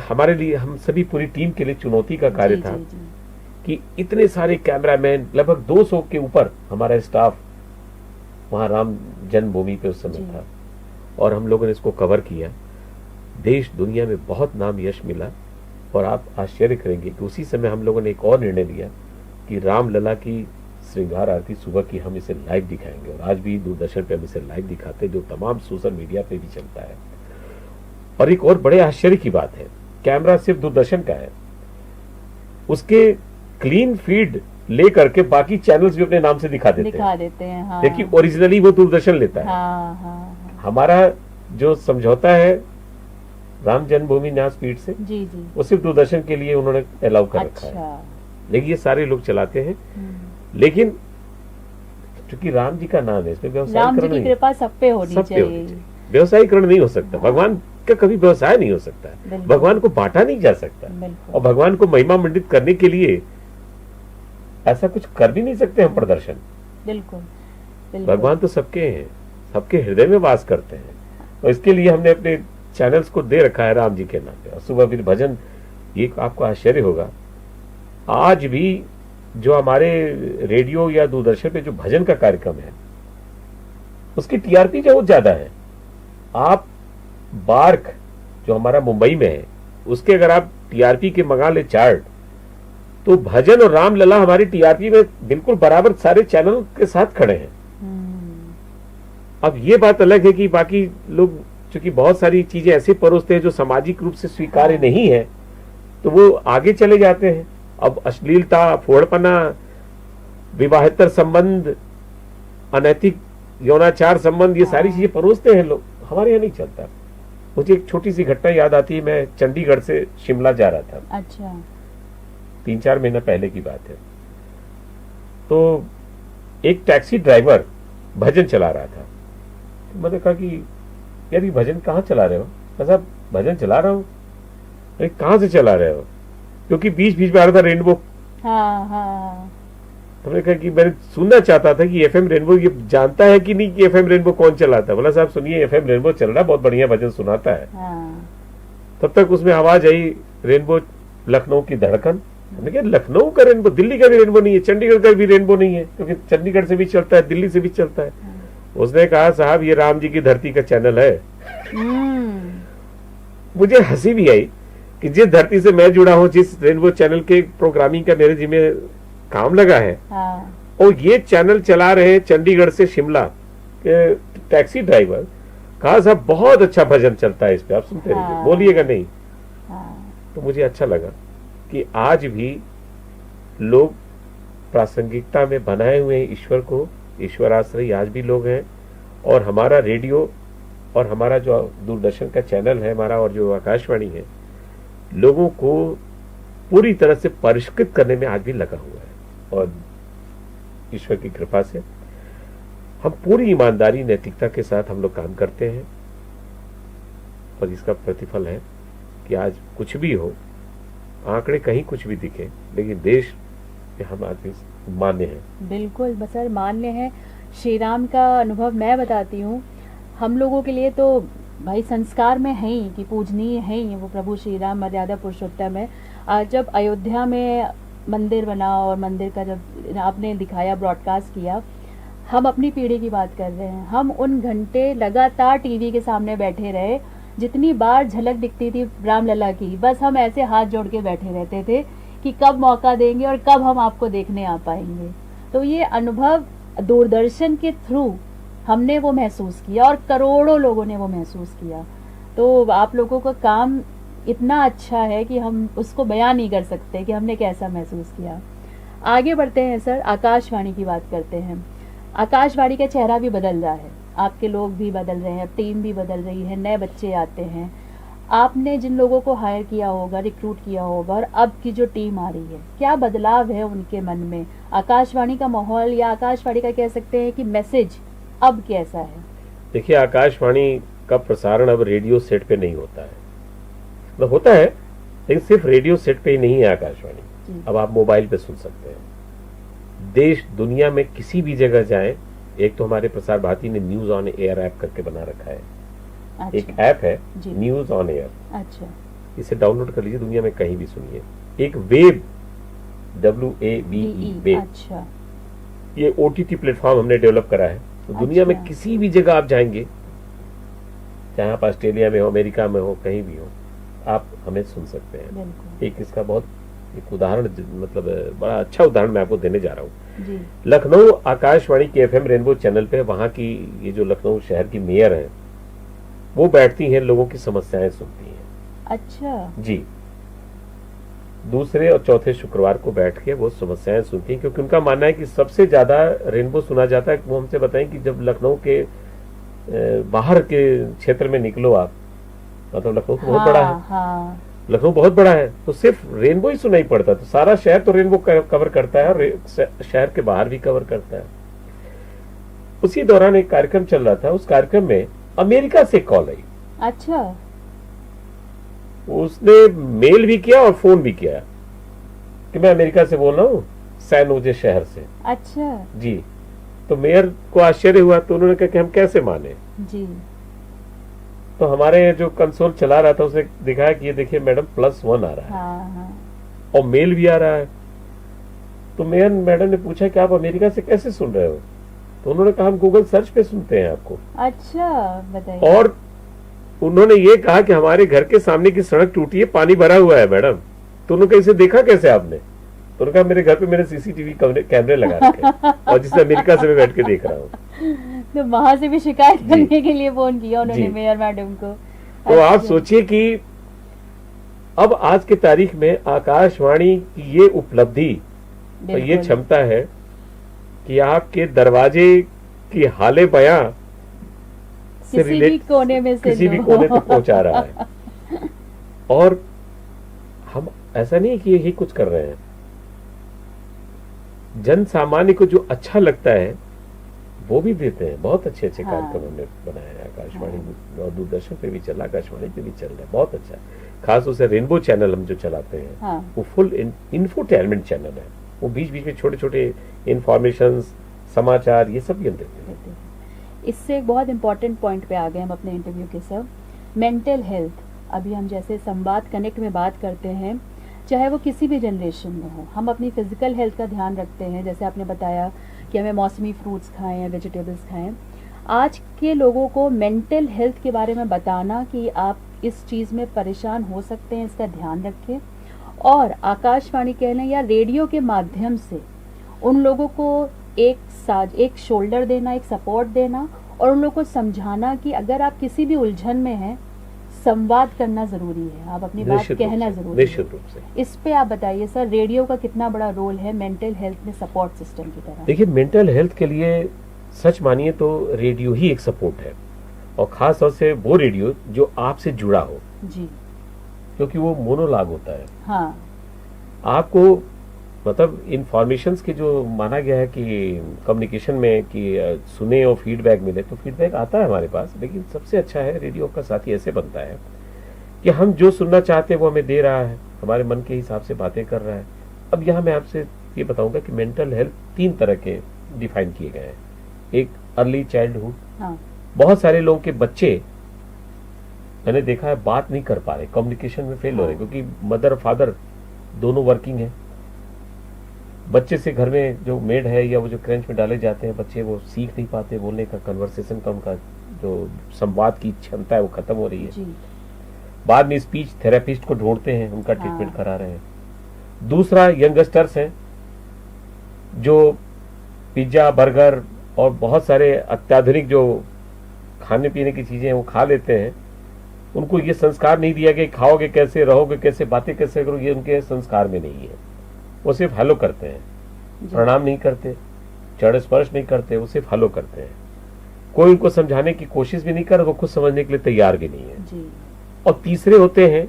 हमारे लिए, हम सभी पूरी टीम के लिए चुनौती का कार्य जी, था जी, जी। कि इतने सारे कैमरामैन, लगभग 200 के ऊपर हमारा स्टाफ वहां राम जन्मभूमि पे उस समय जी। था, और हम लोगों ने इसको कवर किया। देश दुनिया में बहुत नाम यश मिला। और आप आश्चर्य करेंगे कि उसी समय हम लोगों ने एक और निर्णय लिया कि रामलला की श्रृंगार आरती सुबह की हम इसे लाइव दिखाएंगे। और आज भी दूरदर्शन पे हम इसे लाइव दिखाते हैं, जो तमाम सोशल मीडिया पे भी चलता है। और एक और बड़े आश्चर्य की बात है, कैमरा सिर्फ दूरदर्शन का है, उसके क्लीन फीड ले करके बाकी चैनल्स भी अपने नाम से दिखा देते हैं। हाँ। लेकिन ओरिजिनली वो दूरदर्शन लेता है। हाँ, हाँ, हमारा जो समझौता है राम जन्मभूमि न्यास पीठ से, जी जी। वो सिर्फ दूरदर्शन के लिए उन्होंने अलाउ कर रखा है। अच्छा। लेकिन ये सारे लोग चलाते हैं। लेकिन क्योंकि राम जी का नाम है, इसमें राम जी व्यवसायीकरण की नहीं, कृपा सब पे होनी सब पे होनी चाहिए। चाहिए। व्यवसायीकरण नहीं हो सकता। भगवान का कभी व्यवसाय नहीं हो सकता। बिल्कुल। भगवान को बांटा नहीं जा सकता। बिल्कुल। और भगवान को महिमा मंडित करने के लिए ऐसा कुछ कर भी नहीं सकते हम प्रदर्शन। बिल्कुल बिल्कुल। भगवान तो सबके हैं, सबके हृदय में वास करते हैं। और इसके लिए हमने अपने चैनल्स को दे रखा है राम जी के नाम पे। और सुबह फिर भजन, ये आपको आश्चर्य होगा, आज भी जो हमारे रेडियो या दूरदर्शन पे जो भजन का कार्यक्रम है, उसकी टीआरपी बहुत ज्यादा है। आप बार्क जो हमारा मुंबई में है, उसके अगर आप टीआरपी के मंगा ले चार्ट, तो भजन और रामलला हमारी टीआरपी में बिल्कुल बराबर सारे चैनल के साथ खड़े हैं। अब ये बात अलग है कि बाकी लोग चूंकि बहुत सारी चीजें ऐसे परोसते हैं जो सामाजिक रूप से स्वीकार्य नहीं है, तो वो आगे चले जाते हैं। अब अश्लीलता, फोड़पना, विवाहेतर संबंध, अनैतिक यौनाचार संबंध, ये सारी चीजें परोसते हैं लोग, हमारे यहाँ नहीं चलता। मुझे एक छोटी सी घटना याद आती है, मैं चंडीगढ़ से शिमला जा रहा था। अच्छा। 3-4 महीना पहले की बात है। तो एक टैक्सी ड्राइवर भजन चला रहा था। तो मैंने कहा कि यार ये भजन कहाँ चला रहे हो? साहब भजन चला रहा हूँ। कहाँ से चला रहे हो? क्योंकि बीच बीच में आ रहा था रेनबो। हाँ हाँ। तो मैंने कहा कि मैंने सुनना चाहता था कि एफएम रेनबो ये जानता है कि नहीं कि एफएम रेनबो कौन चलाता है। बोला साहब सुनिए, एफएम रेनबो चल रहा है, बहुत बढ़िया भजन सुनाता है। हाँ। तब तक उसमें आवाज आई, रेनबो लखनऊ की धड़कन। हमने कहा लखनऊ का रेनबो, दिल्ली का भी रेनबो नहीं है, चंडीगढ़ का भी रेनबो नहीं है, क्योंकि चंडीगढ़ से भी चलता है, दिल्ली से भी चलता है। उसने कहा साहब ये राम जी की धरती का चैनल है। मुझे हंसी भी आई कि जिस धरती से मैं जुड़ा हूं, जिस रेनबो चैनल के प्रोग्रामिंग का मेरे जिम्मे काम लगा है, और ये चैनल चला रहे चंडीगढ़ से शिमला के टैक्सी ड्राइवर। कहा साहब बहुत अच्छा भजन चलता है इस पे, आप सुनते रहिए, बोलिएगा नहीं। तो मुझे अच्छा लगा कि आज भी लोग प्रासंगिकता में बनाए हुए हैं ईश्वर को, ईश्वराश्रयी आज भी लोग हैं। और हमारा रेडियो और हमारा जो दूरदर्शन का चैनल है हमारा, और जो आकाशवाणी है, लोगों को पूरी तरह से परिष्कृत करने में आज भी लगा हुआ है। और ईश्वर की कृपा से हम पूरी ईमानदारी, नैतिकता के साथ हम लोग काम करते हैं, और इसका प्रतिफल है कि आज कुछ भी हो, आंकड़े कहीं कुछ भी दिखे, लेकिन देश में हम आदमी मान्य हैं। बिल्कुल सर, मान्य है। श्री राम का अनुभव मैं बताती हूँ, हम लोगों के लिए तो भाई संस्कार में है ही कि पूजनीय है ही वो प्रभु श्री राम, मर्यादा पुरुषोत्तम है। आज जब अयोध्या में मंदिर बना और मंदिर का जब आपने दिखाया, ब्रॉडकास्ट किया, हम अपनी पीढ़ी की बात कर रहे हैं। हम उन घंटे लगातार टीवी के सामने बैठे रहे, जितनी बार झलक दिखती थी रामलला की, बस हम ऐसे हाथ जोड़ के बैठे रहते थे कि कब मौका देंगे और कब हम आपको देखने आ पाएंगे। तो ये अनुभव दूरदर्शन के थ्रू हमने वो महसूस किया, और करोड़ों लोगों ने वो महसूस किया। तो आप लोगों का काम इतना अच्छा है कि हम उसको बयान नहीं कर सकते कि हमने कैसा महसूस किया। आगे बढ़ते हैं सर, आकाशवाणी की बात करते हैं। आकाशवाणी का चेहरा भी बदल रहा है, आपके लोग भी बदल रहे हैं, टीम भी बदल रही है, नए बच्चे आते हैं। आपने जिन लोगों को हायर किया होगा, रिक्रूट किया होगा, और अब की जो टीम आ रही है, क्या बदलाव है उनके मन में? आकाशवाणी का माहौल, या आकाशवाणी का कह सकते हैं कि मैसेज अब कैसा है? देखिए, आकाशवाणी का प्रसारण अब रेडियो सेट पे नहीं होता है, मतलब होता है लेकिन सिर्फ रेडियो सेट पे ही नहीं है आकाशवाणी। अब आप मोबाइल पे सुन सकते हैं, देश दुनिया में किसी भी जगह जाएं। एक तो हमारे प्रसार भारती ने न्यूज ऑन एयर ऐप करके बना रखा है। अच्छा। एक ऐप है न्यूज ऑन एयर। अच्छा। इसे डाउनलोड कर लीजिए, दुनिया में कहीं भी सुनिए। एक वेब, WAVE, वेब, अच्छा, ये OTT प्लेटफॉर्म हमने डेवलप करा है। तो दुनिया में किसी भी जगह आप जाएंगे, चाहे आप ऑस्ट्रेलिया में हो, अमेरिका में हो, कहीं भी हो, आप हमें सुन सकते हैं। एक इसका बहुत एक उदाहरण, मतलब बड़ा अच्छा उदाहरण मैं आपको देने जा रहा हूँ। लखनऊ आकाशवाणी के FM रेनबो चैनल पे वहां की ये जो लखनऊ शहर की मेयर है, वो बैठती हैं, लोगों की समस्याएं सुनती हैं। अच्छा जी, दूसरे और चौथे शुक्रवार को बैठ के वो समस्याएं सुनती हैं, क्योंकि उनका मानना है कि सबसे ज्यादा रेनबो सुना जाता है। वो हमसे बताएं कि जब लखनऊ के बाहर के क्षेत्र में निकलो आप, मतलब लखनऊ तो बहुत बड़ा है, लखनऊ बहुत बड़ा है, तो सिर्फ रेनबो ही सुनाई पड़ता। तो सारा शहर तो रेनबो कवर करता है, और शहर के बाहर भी कवर करता है। उसी दौरान एक कार्यक्रम चल रहा था, उस कार्यक्रम में अमेरिका से कॉल आई। अच्छा। उसने मेल भी किया और फोन भी किया कि मैं अमेरिका से बोल रहा हूँ, सैन होजे शहर से। अच्छा जी। तो मेयर को आश्चर्य हुआ, तो उन्होंने कहा कि हम कैसे माने जी। तो हमारे जो कंसोल चला रहा था उसे दिखाया कि ये देखिए मैडम +1 आ रहा है। हाँ। और मेल भी आ रहा है। तो मेयर मैडम ने पूछा कि आप अमेरिका से कैसे सुन रहे हो? तो उन्होंने कहा हम गूगल सर्च पे सुनते हैं आपको। अच्छा, बताइए। और उन्होंने ये कहा कि हमारे घर के सामने की सड़क टूटी है, पानी भरा हुआ है मैडम। तो उन्होंने कहा इसे देखा कैसे आपने? तो उन्होंने कहा मेरे घर पे मेरे CCTV कैमरे लगा रखे और जिसे अमेरिका से मैं बैठ के देख रहा हूँ। तो वहां से भी शिकायत करने के लिए फोन किया उन्होंने मेयर मैडम को। तो आप सोचिए कि अब आज के तारीख में आकाशवाणी की ये उपलब्धि और ये क्षमता है कि आपके दरवाजे कि हाले बयां से किसी भी रिलेट कोने में से किसी भी लो। कोने तक पहुंचा रहा है। और हम ऐसा नहीं है कि यही कुछ कर रहे हैं, जन सामान्य को जो अच्छा लगता है वो भी देते हैं। बहुत अच्छे अच्छे हाँ। कार्यक्रम हमने बनाए हैं आकाशवाणी और दूरदर्शन पे भी चला, आकाशवाणी पे भी चल रहा है, बहुत अच्छा है। खास तौर से रेनबो चैनल हम जो चलाते हैं हाँ। वो फुल इंफोटेनमेंट चैनल है। वो बीच बीच में छोटे छोटे इंफॉर्मेशन, समाचार, ये सब भी हम देते हैं। इससे एक बहुत इंपॉर्टेंट पॉइंट पे आ गए हम अपने इंटरव्यू के सर, मेंटल हेल्थ। अभी हम जैसे संवाद कनेक्ट में बात करते हैं, चाहे वो किसी भी जनरेशन में हो, हम अपनी फिजिकल हेल्थ का ध्यान रखते हैं। जैसे आपने बताया कि हमें मौसमी फ्रूट्स खाएं या वेजिटेबल्स खाएं। आज के लोगों को मेंटल हेल्थ के बारे में बताना कि आप इस चीज़ में परेशान हो सकते हैं, इसका ध्यान रखें। और आकाशवाणी कह लें या रेडियो के माध्यम से उन लोगों को एक शोल्डर देना, एक सपोर्ट देना, और उन लोगों को समझाना कि अगर आप किसी भी उलझन में हैं, संवाद करना जरूरी है, आप अपनी बात निश्चित रूप कहना से, जरूरी निश्चित है। रूप से। इस पे आप बताइए सर, रेडियो का कितना बड़ा रोल है मेंटल हेल्थ में सपोर्ट सिस्टम की तरह? देखिए, मेंटल हेल्थ के लिए सच मानिए तो रेडियो ही एक सपोर्ट है, और खास तौर से वो रेडियो जो आपसे जुड़ा हो, जी। क्योंकि वो मोनोलॉग होता है। हाँ। आपको मतलब इंफॉर्मेशंस के जो माना गया है कि कम्युनिकेशन में कि सुने और फीडबैक मिले, तो फीडबैक आता है हमारे पास, लेकिन सबसे अच्छा है रेडियो का साथी ऐसे बनता है कि हम जो सुनना चाहते हैं वो हमें दे रहा है, हमारे मन के हिसाब से बातें कर रहा है। अब यहाँ मैं आपसे ये बताऊंगा कि मेंटल हेल्थ 3 तरह के डिफाइन किए गए हैं। एक अर्ली चाइल्डहुड, हाँ। बहुत सारे लोगों के बच्चे मैंने देखा है बात नहीं कर पा रहे, कम्युनिकेशन में फेल हो रहे, क्योंकि मदर फादर दोनों वर्किंग है। बच्चे से घर में जो मेड है या वो जो क्रेंच में डाले जाते हैं बच्चे, वो सीख नहीं पाते बोलने का, कन्वर्सेशन का उनका जो संवाद की क्षमता है वो खत्म हो रही है। जी। बाद में स्पीच थेरेपिस्ट को ढूंढते हैं, उनका ट्रीटमेंट हाँ। करा रहे हैं। दूसरा यंगस्टर्स हैं जो पिज्जा, बर्गर और बहुत सारे अत्याधुनिक जो खाने पीने की चीजें वो खा लेते हैं। उनको ये संस्कार नहीं दिया कि खाओगे कैसे, रहोगे कैसे, बातें कैसे करोगे, ये उनके संस्कार में नहीं है। वो सिर्फ हेलो करते हैं, जी। प्रणाम नहीं करते, चरण स्पर्श नहीं करते, वो सिर्फ हेलो करते हैं। कोई उनको समझाने की कोशिश भी नहीं कर, वो खुद समझने के लिए तैयार भी नहीं है। जी। और तीसरे होते हैं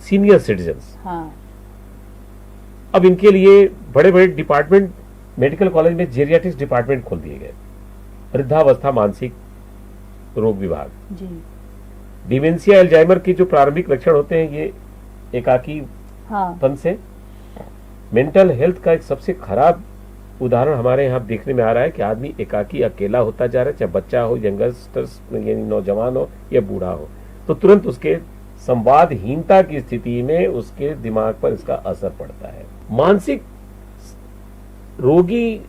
सीनियर सिटीजन्स। हाँ। अब इनके लिए बड़े बड़े डिपार्टमेंट मेडिकल कॉलेज में जेरियाट्रिक्स डिपार्टमेंट खोल दिए गए, वृद्धावस्था मानसिक रोग विभाग। जी। डिमेंशिया, एल्जाइमर के जो प्रारंभिक लक्षण होते हैं, ये एकाकी हाँ। पन से। मेंटल हेल्थ का एक सबसे खराब उदाहरण हमारे यहाँ देखने में आ रहा है कि आदमी एकाकी अकेला होता जा रहा है, चाहे बच्चा हो, यंगस्टर्स यानी नौजवान हो या बूढ़ा हो, तो तुरंत उसके संवादहीनता की स्थिति में उसके दिमाग पर इसका असर पड़ता है। मानसिक रोगी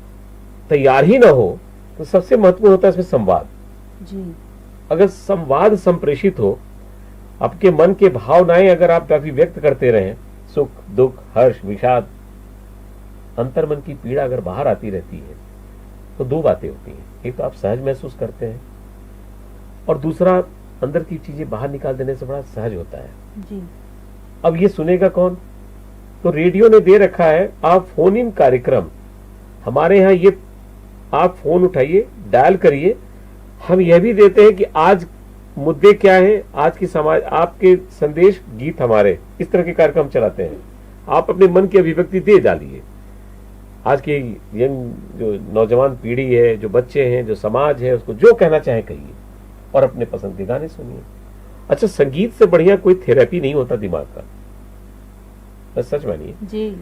तैयार ही ना हो तो सबसे महत्वपूर्ण होता है इसमें संवाद। जी। अगर संवाद संप्रेषित हो, आपके मन के भावनाएं अगर आप अभिव्यक्त करते रहें, सुख, दुख, हर्ष, विषाद, अंतर्मन की पीड़ा अगर बाहर आती रहती है, तो 2 बातें होती हैं। एक तो आप सहज महसूस करते हैं, और दूसरा अंदर की चीजें बाहर निकाल देने से बड़ा सहज होता है। जी। अब ये सुनेगा कौन? तो रेडियो ने दे रखा है आप फोन इन कार्यक्रम। हमारे यहाँ ये आप फोन उठाइए, डायल करिए, हम यह भी देते हैं कि आज मुद्दे क्या हैं, आज की समाज, आपके संदेश, गीत, हमारे इस तरह के कार्यक्रम चलाते हैं। आप अपने मन की अभिव्यक्ति दे डालिए। आज की यंग जो नौजवान पीढ़ी है, जो बच्चे हैं, जो समाज है, उसको जो कहना चाहे कहिए, और अपने पसंद के गाने सुनिए। अच्छा, संगीत से बढ़िया कोई थेरेपी नहीं होता दिमाग का, बस सच मानिए। जी।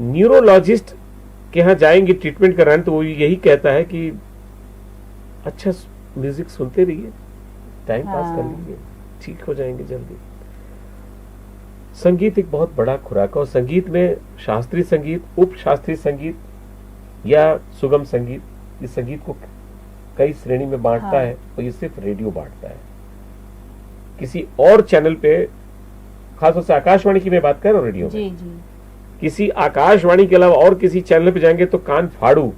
न्यूरोलॉजिस्ट के यहाँ जाएंगे ट्रीटमेंट कराने, तो वो यही कहता है कि अच्छा म्यूजिक सुनते रहिए, टाइम पास कर लीजिए, ठीक हो जाएंगे जल्दी। संगीत एक बहुत बड़ा खुराक है, और संगीत में शास्त्रीय संगीत, उप शास्त्रीय संगीत या सुगम संगीत, इस संगीत को कई श्रेणी में बांटता है, और ये सिर्फ रेडियो बांटता है। किसी और चैनल पे, खासतौर से आकाशवाणी की मैं बात कर रहा हूँ, रेडियो जी। में जी। किसी आकाशवाणी के अलावा और किसी चैनल पे जाएंगे तो कान फाड़ू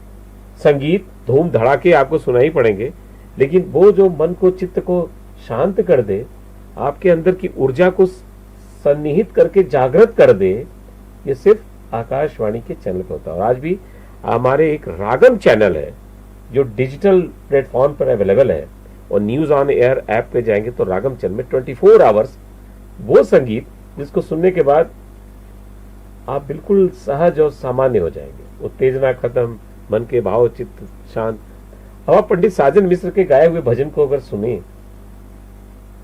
संगीत, धूम धड़ाके आपको सुनाई पड़ेंगे, लेकिन वो जो मन को, चित्त को शांत कर दे, आपके अंदर की ऊर्जा को सन्निहित करके जागृत कर दे, ये सिर्फ आकाशवाणी के चैनल पे होता है। और आज भी हमारे एक रागम चैनल है, जो डिजिटल प्लेटफॉर्म पर अवेलेबल है, और न्यूज ऑन एयर ऐप पे जाएंगे तो रागम चंद में 24 आवर्स वो संगीत जिसको सुनने के बाद आप बिल्कुल सहज और सामान्य हो जाएंगे। उत्तेजना खत्म, मन के भाव चित्त शांत। अब आप पंडित साजन मिश्र के गाए हुए भजन को अगर सुने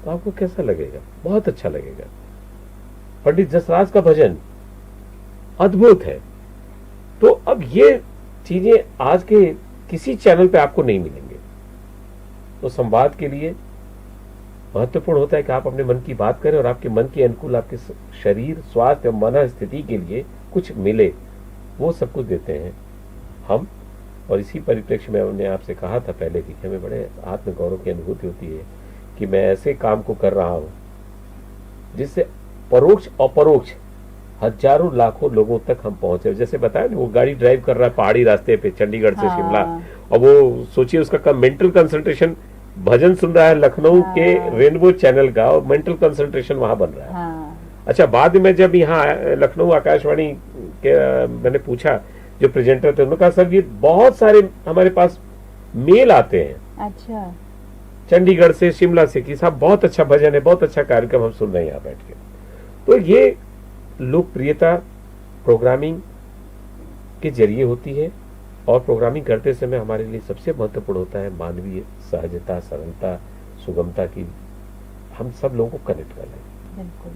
तो आपको कैसा लगेगा? बहुत अच्छा लगेगा। पंडित जसराज का भजन अद्भुत है। तो अब ये चीजें आज के किसी चैनल पे आपको नहीं मिलेंगे। तो संवाद के लिए महत्वपूर्ण होता है कि आप अपने मन की बात करें और आपके मन के अनुकूल आपके शरीर स्वास्थ्य और मन स्थिति के लिए कुछ मिले, वो सब कुछ देते हैं हम। और इसी परिप्रेक्ष्य में हमने आपसे कहा था पहले भी कि हमें बड़े आत्मगौरव की अनुभूति होती है कि मैं ऐसे काम को कर रहा हूं जिससे परोक्ष अपरोक्ष हजारों लाखों लोगों तक हम पहुंचे। जैसे बताया ना, वो गाड़ी ड्राइव कर रहा है पहाड़ी रास्ते पे चंडीगढ़ से शिमला, और वो सोचिए उसका मेंटल कंसंट्रेशन भजन सुन रहा है लखनऊ के रेनबो चैनल का, और मेंटल कंसंट्रेशन वहां बन रहा है। अच्छा, बाद में जब यहाँ लखनऊ आकाशवाणी के मैंने पूछा जो प्रेजेंटर थे, उन्होंने कहा सर ये बहुत सारे हमारे पास मेल आते हैं अच्छा चंडीगढ़ से शिमला से कि साहब बहुत अच्छा भजन है, बहुत अच्छा कार्यक्रम हम सुन रहे हैं यहाँ बैठ के। तो ये लोकप्रियता प्रोग्रामिंग के जरिए होती है, और प्रोग्रामिंग करते समय हमारे लिए सबसे महत्वपूर्ण होता है मानवीय सहजता, सरलता, सुगमता की हम सब लोगों को कनेक्ट कर लें। बिल्कुल,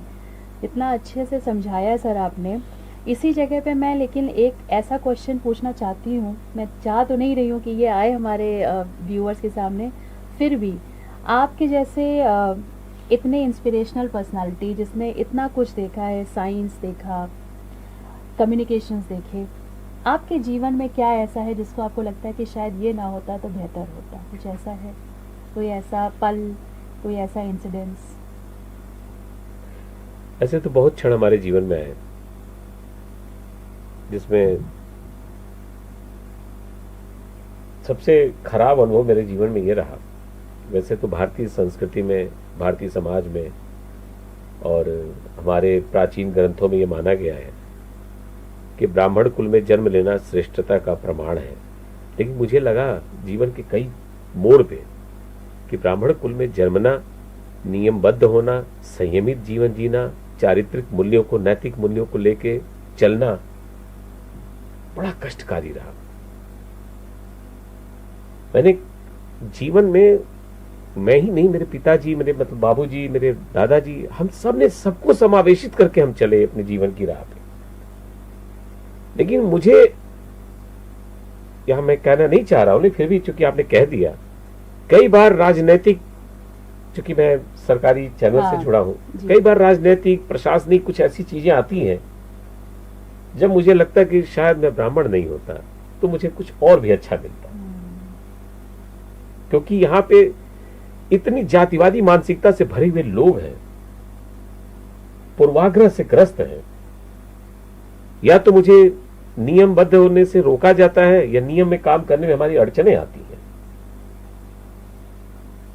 इतना अच्छे से समझाया सर आपने। इसी जगह पे मैं लेकिन एक ऐसा क्वेश्चन पूछना चाहती हूँ, मैं चाह तो नहीं रही हूँ कि ये आए हमारे व्यूअर्स के सामने, फिर भी आपके जैसे इतने इंस्पिरेशनल पर्सनालिटी जिसने इतना कुछ देखा है, साइंस देखा, कम्युनिकेशंस देखे, आपके जीवन में क्या ऐसा है जिसको आपको लगता है कि शायद ये ना होता तो बेहतर होता? कुछ ऐसा है, कोई ऐसा पल, कोई ऐसा इंसिडेंस? ऐसे तो बहुत क्षण हमारे जीवन में आए जिसमें सबसे खराब अनुभव मेरे जीवन में ये रहा। वैसे तो भारतीय संस्कृति में, भारतीय समाज में और हमारे प्राचीन ग्रंथों में ये माना गया है कि ब्राह्मण कुल में जन्म लेना श्रेष्ठता का प्रमाण है। लेकिन मुझे लगा जीवन के कई मोड़ पे कि ब्राह्मण कुल में जन्मना, नियमबद्ध होना, संयमित जीवन जीना, चारित्रिक मूल्यों को, नैतिक मूल्यों को लेके चलना बड़ा कष्टकारी रहा। मैंने जीवन में, मैं ही नहीं, मेरे पिताजी, मेरे मतलब बाबूजी, मेरे दादाजी, हम सब ने सबको समावेशित करके हम चले अपने जीवन की राह पे। लेकिन मुझे यहां मैं कहना नहीं चाह रहा हूं, फिर भी चूंकि आपने कह दिया, कई बार राजनीतिक, चूंकि मैं सरकारी चैनल से जुड़ा हूं, कई बार राजनीतिक प्रशासनिक कुछ ऐसी चीजें आती हैं जब मुझे लगता है कि शायद मैं ब्राह्मण नहीं होता तो मुझे कुछ और भी अच्छा मिलता, क्योंकि यहां पे इतनी जातिवादी मानसिकता से भरे हुए लोग हैं, पूर्वाग्रह से ग्रस्त हैं। या तो मुझे नियमबद्ध होने से रोका जाता है या नियम में काम करने में हमारी अड़चनें आती हैं।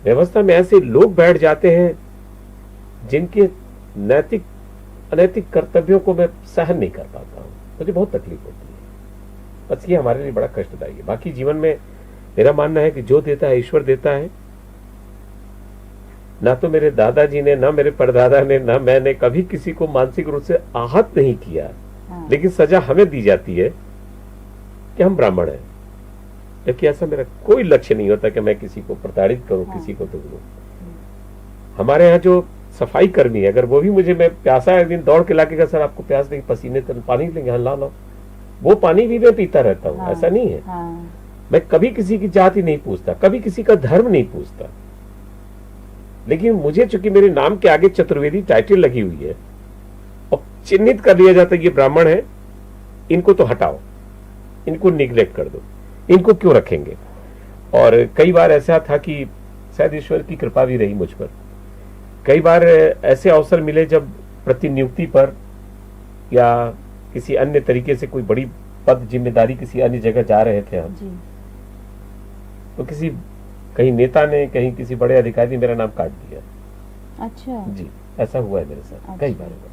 व्यवस्था में ऐसे लोग बैठ जाते हैं जिनके नैतिक अनैतिक कर्तव्यों को मैं सहन नहीं कर पाता हूं, मुझे बहुत तकलीफ होती है। बस ये हमारे लिए बड़ा कष्टदायी है। बाकी जीवन में मेरा मानना है कि जो देता है ईश्वर देता है। ना तो मेरे दादाजी ने, ना मेरे परदादा ने, ना मैंने कभी किसी को मानसिक रूप से आहत नहीं किया, लेकिन सजा हमें दी जाती है कि हम ब्राह्मण हैं। जबकि ऐसा मेरा कोई लक्ष्य नहीं होता कि मैं किसी को प्रताड़ित करूं, किसी को दुखूं। हमारे यहाँ जो सफाई कर्मी है, अगर वो भी मुझे, मैं प्यासा एक दिन दौड़ के लाके कहा सर आपको प्यास लगी, पसीने तो पानी लेंगे, हाँ ला लो, वो पानी भी मैं पीता रहता हूँ। ऐसा नहीं है, मैं कभी किसी की जाति नहीं पूछता, कभी किसी का धर्म नहीं पूछता। लेकिन मुझे चूंकि मेरे नाम के आगे चतुर्वेदी टाइटल लगी हुई है और चिन्हित कर लिया जाता है ये ब्राह्मण है, इनको तो हटाओ, इनको निग्लेक्ट कर दो, इनको क्यों रखेंगे। और कई बार ऐसा था कि शायद ईश्वर की कृपा भी रही मुझ पर, कई बार ऐसे अवसर मिले जब प्रतिनियुक्ति पर या किसी अन्य तरीके से कोई बड़ी पद जिम्मेदारी किसी अन्य जगह जा रहे थे हम, तो किसी कहीं नेता ने, कहीं किसी बड़े अधिकारी ने मेरा नाम काट दिया। अच्छा जी, ऐसा हुआ है मेरे साथ, कई बार हुआ।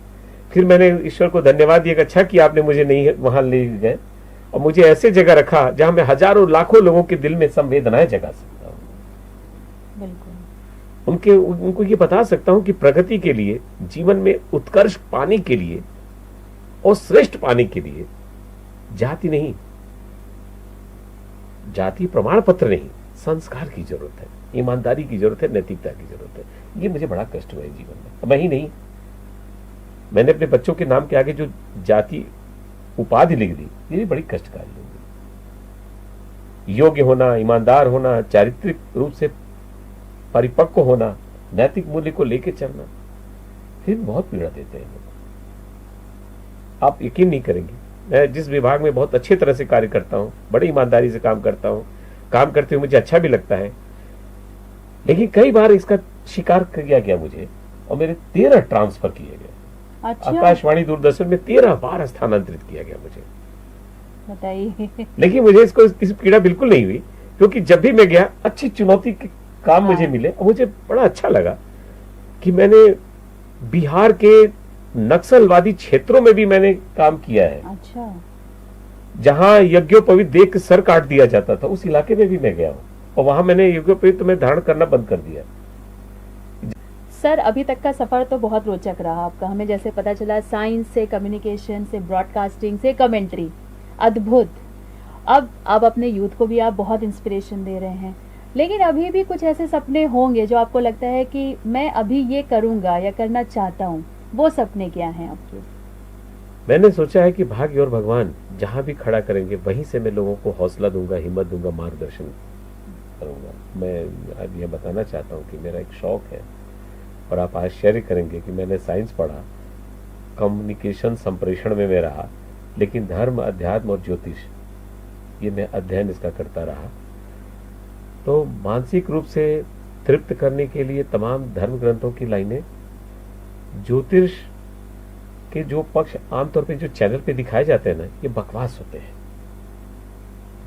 फिर मैंने ईश्वर को धन्यवाद दिया कि अच्छा कि आपने मुझे नहीं वहां ले गए, और मुझे ऐसे जगह रखा जहां मैं हजारों लाखों लोगों के दिल में संवेदनाएं जगा सकता हूं। बिल्कुल। उनको ये बता सकता हूं कि प्रगति के लिए, जीवन में उत्कर्ष पाने के लिए और श्रेष्ठ पाने के लिए जाति नहीं, जाति प्रमाण पत्र नहीं, संस्कार की जरूरत है, ईमानदारी की जरूरत है, नैतिकता की जरूरत है। ये मुझे बड़ा कष्ट हुआ है जीवन में। मैं ही नहीं, मैंने अपने बच्चों के नाम के आगे जो जाति उपाधि लिख दी, ये भी बड़ी कष्टकारी होगी। योग्य होना, ईमानदार होना, चारित्रिक रूप से परिपक्व होना, नैतिक मूल्य को लेकर चलना, फिर बहुत पीड़ा देते हैं लोग। आप यकीन नहीं करेंगे, मैं जिस विभाग में बहुत अच्छे तरह से कार्य करता हूं, बड़ी ईमानदारी से काम करता हूं, काम करते हुए मुझे अच्छा भी लगता है, लेकिन कई बार इसका शिकार किया गया मुझे, और मेरे 13 ट्रांसफर किए गए। अच्छा। आकाशवाणी दूरदर्शन में 13 बार स्थानांतरित किया गया मुझे। बताइए। लेकिन मुझे इस पीड़ा बिल्कुल नहीं हुई, क्योंकि जब भी मैं गया अच्छी चुनौती के काम मुझे मिले, और मुझे बड़ा अच्छा लगा कि मैंने बिहार के नक्सलवादी क्षेत्रों में भी मैंने काम किया है। अच्छा। जहां यज्ञोपवीत देख के सर काट दिया जाता था, उस इलाके में भी मैं गया हूं, और वहां मैंने यज्ञोपवीत में धारण करना बंद कर दिया। सर, अभी तक का सफर तो बहुत रोचक रहा आपका। हमें जैसे पता चला, साइंस से कम्युनिकेशन से ब्रॉडकास्टिंग से कमेंट्री, अद्भुत। अब अपने यूथ को भी आप बहुत इंस्पिरेशन दे रहे हैं, लेकिन अभी भी कुछ ऐसे सपने होंगे जो आपको लगता है कि मैं अभी ये करूंगा या करना चाहता हूँ। वो सपने क्या हैं आपके? मैंने सोचा है कि भाग्य और भगवान जहां भी खड़ा करेंगे, वहीं से मैं लोगों को हौसला दूंगा, हिम्मत दूंगा, मार्गदर्शन करूंगा। मैं अब यह बताना चाहता हूं कि मेरा एक शौक है, और आप आश्चर्य करेंगे कि मैंने साइंस पढ़ा, कम्युनिकेशन संप्रेषण में मैं रहा, लेकिन धर्म, अध्यात्म और ज्योतिष, ये मैं अध्ययन इसका करता रहा। तो मानसिक रूप से तृप्त करने के लिए तमाम धर्म ग्रंथों की लाइनें, ज्योतिष के जो पक्ष आमतौर पे जो चैनल पे दिखाए जाते हैं ना, ये बकवास होते हैं।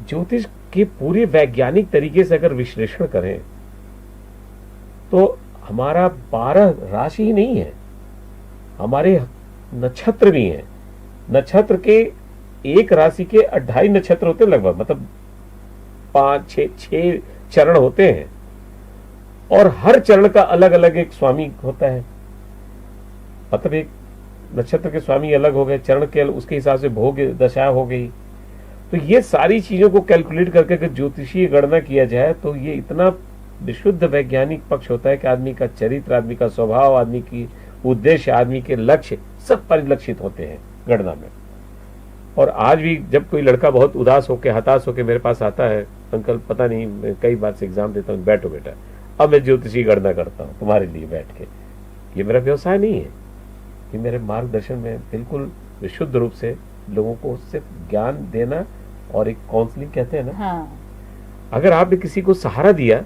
ज्योतिष के पूरे वैज्ञानिक तरीके से अगर विश्लेषण करें तो हमारा 12 राशि ही नहीं है, हमारे नक्षत्र भी हैं। नक्षत्र के एक राशि के 28 नक्षत्र होते हैं लगभग, मतलब 5-6 चरण होते हैं, और हर चरण का अलग अलग एक स्वामी होता है। मतलब एक नक्षत्र के स्वामी अलग हो गए, चरण के उसके हिसाब से भोग दशा हो गई। तो ये सारी चीजों को कैलकुलेट करके अगर ज्योतिषीय गणना किया जाए तो ये इतना विशुद्ध वैज्ञानिक पक्ष होता है कि आदमी का चरित्र, आदमी का स्वभाव, आदमी की उद्देश्य, आदमी के लक्ष्य सब परिलक्षित होते हैं गणना में। और आज भी जब कोई लड़का बहुत उदास होकर, हताश होकर मेरे पास आता है, अंकल पता नहीं, मैं कई बार से एग्जाम देता हूँ, बैठो बेटा अब मैं ज्योतिषी गणना करता हूँ तुम्हारे लिए बैठ के। ये मेरा व्यवसाय नहीं है, ये मेरे मार्गदर्शन में बिल्कुल विशुद्ध रूप से लोगों को सिर्फ ज्ञान देना और एक काउंसलिंग कहते हैं ना। हाँ। अगर आपने किसी को सहारा दिया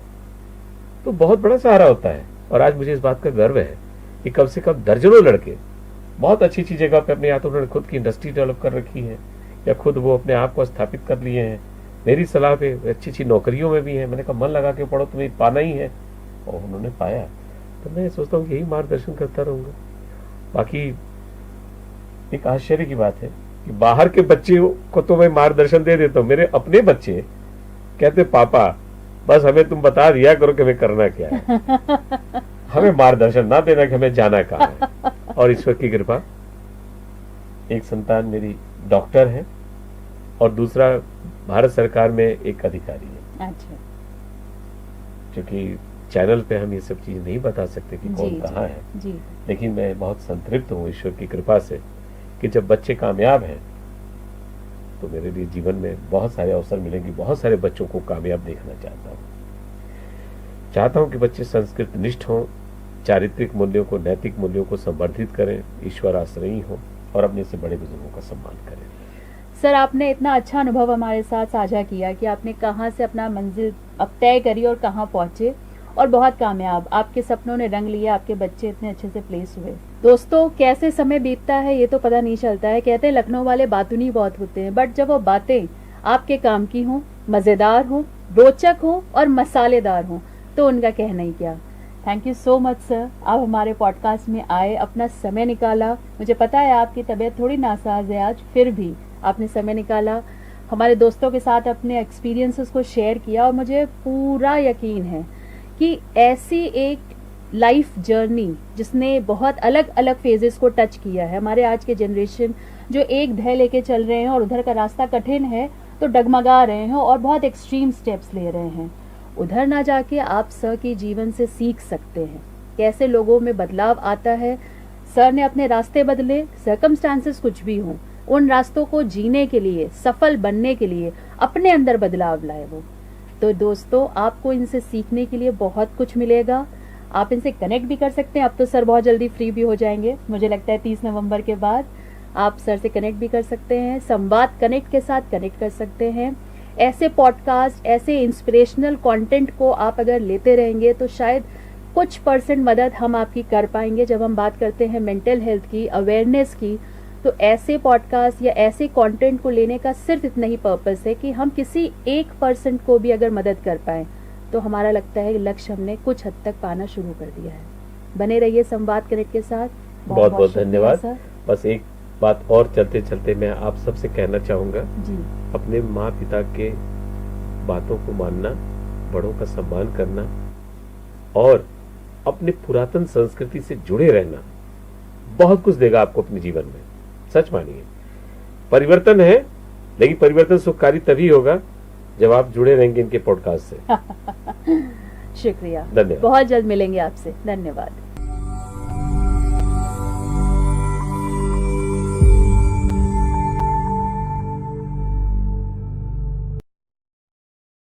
तो बहुत बड़ा सहारा होता है। और आज मुझे इस बात का गर्व है कि कम से कम दर्जनों लड़के बहुत अच्छी अच्छी जगह पे अपने, या तो उन्होंने खुद की इंडस्ट्री डेवलप कर रखी है, या खुद वो अपने आप को स्थापित कर लिए हैं। मेरी सलाह पे अच्छी अच्छी नौकरियों में भी है। मैंने कहा मन लगा के पढ़ो, तुम्हें पाना ही है, और उन्होंने पाया। तो मैं सोचता हूँ यही मार्गदर्शन करता रहूंगा। बाकी एक आश्चर्य की बात है कि बाहर के बच्चे को तो मैं मार्गदर्शन दे देता हूँ, मेरे अपने बच्चे कहते पापा बस हमें तुम बता दिया करो कि हमें करना क्या है, हमें मार्गदर्शन ना देना कि हमें जाना कहाँ है। और ईश्वर की कृपा, एक संतान मेरी डॉक्टर है और दूसरा भारत सरकार में एक अधिकारी है। अच्छा। क्योंकि चैनल पे हम ये सब चीज नहीं बता सकते कि कौन कहाँ है, जी। लेकिन मैं बहुत संतृप्त हूँ ईश्वर की कृपा से कि जब बच्चे कामयाब हैं तो मेरे लिए जीवन में बहुत सारे अवसर मिलेंगे। बहुत सारे बच्चों को कामयाब देखना चाहता हूँ कि बच्चे संस्कृत निष्ठ हों, चारित्रिक मूल्यों को, नैतिक मूल्यों को संवर्धित करें, ईश्वर आश्रयी हों और अपने से बड़े बुजुर्गों का सम्मान करें। सर, आपने इतना अच्छा अनुभव हमारे साथ साझा किया कि आपने कहाँ से अपना मंजिल अब तय करी और कहाँ पहुंचे, और बहुत कामयाब आपके सपनों ने रंग लिया, आपके बच्चे इतने अच्छे से प्लेस हुए। दोस्तों, कैसे समय बीतता है ये तो पता नहीं चलता है। कहते हैं लखनऊ वाले बातूनी बहुत होते हैं, बट जब वो बातें आपके काम की हों, मजेदार हों, रोचक हों और मसालेदार हों तो उनका कहना ही क्या। Thank you so much sir, आप हमारे पॉडकास्ट में आए, अपना समय निकाला। मुझे पता है आपकी तबीयत थोड़ी नासाज है आज, फिर भी आपने समय निकाला, हमारे दोस्तों के साथ अपने एक्सपीरियंसेस को शेयर किया और मुझे पूरा यकीन है कि ऐसी एक लाइफ जर्नी जिसने बहुत अलग अलग फेजेस को टच किया है, हमारे आज के जनरेशन जो एक ध्येय लेके चल रहे हैं और उधर का रास्ता कठिन है तो डगमगा रहे हैं और बहुत एक्सट्रीम स्टेप्स ले रहे हैं, उधर ना जाके आप सर के जीवन से सीख सकते हैं कैसे लोगों में बदलाव आता है। सर ने अपने रास्ते बदले, सर्कमस्टांसेस कुछ भी हों, उन रास्तों को जीने के लिए, सफल बनने के लिए अपने अंदर बदलाव लाए वो। तो दोस्तों, आपको इनसे सीखने के लिए बहुत कुछ मिलेगा। आप इनसे कनेक्ट भी कर सकते हैं। अब तो सर बहुत जल्दी फ्री भी हो जाएंगे, मुझे लगता है 30 नवंबर के बाद आप सर से कनेक्ट भी कर सकते हैं। संवाद कनेक्ट के साथ कनेक्ट कर सकते हैं। ऐसे पॉडकास्ट, ऐसे इंस्पिरेशनल कंटेंट को आप अगर लेते रहेंगे तो शायद कुछ % मदद हम आपकी कर पाएंगे। जब हम बात करते हैं मेंटल हेल्थ की, अवेयरनेस की, तो ऐसे पॉडकास्ट या ऐसे कंटेंट को लेने का सिर्फ इतना ही पर्पस है कि हम किसी 1% को भी अगर मदद कर पाए तो हमारा लगता है लक्ष्य हमने कुछ हद तक पाना शुरू कर दिया है। बने रहिए संवाद कनेक्ट के साथ। बहुत बहुत धन्यवाद सर। बस एक बात और चलते चलते मैं आप सबसे कहना चाहूंगा, जी, अपने माँ पिता के बातों को मानना, बड़ों का सम्मान करना और अपने पुरातन संस्कृति से जुड़े रहना बहुत कुछ देगा आपको अपने जीवन में। सच मानिए, परिवर्तन है, लेकिन परिवर्तन सुखकारी तभी होगा जब आप जुड़े रहेंगे इनके पॉडकास्ट से। शुक्रिया, धन्यवाद। बहुत जल्द मिलेंगे आपसे। धन्यवाद।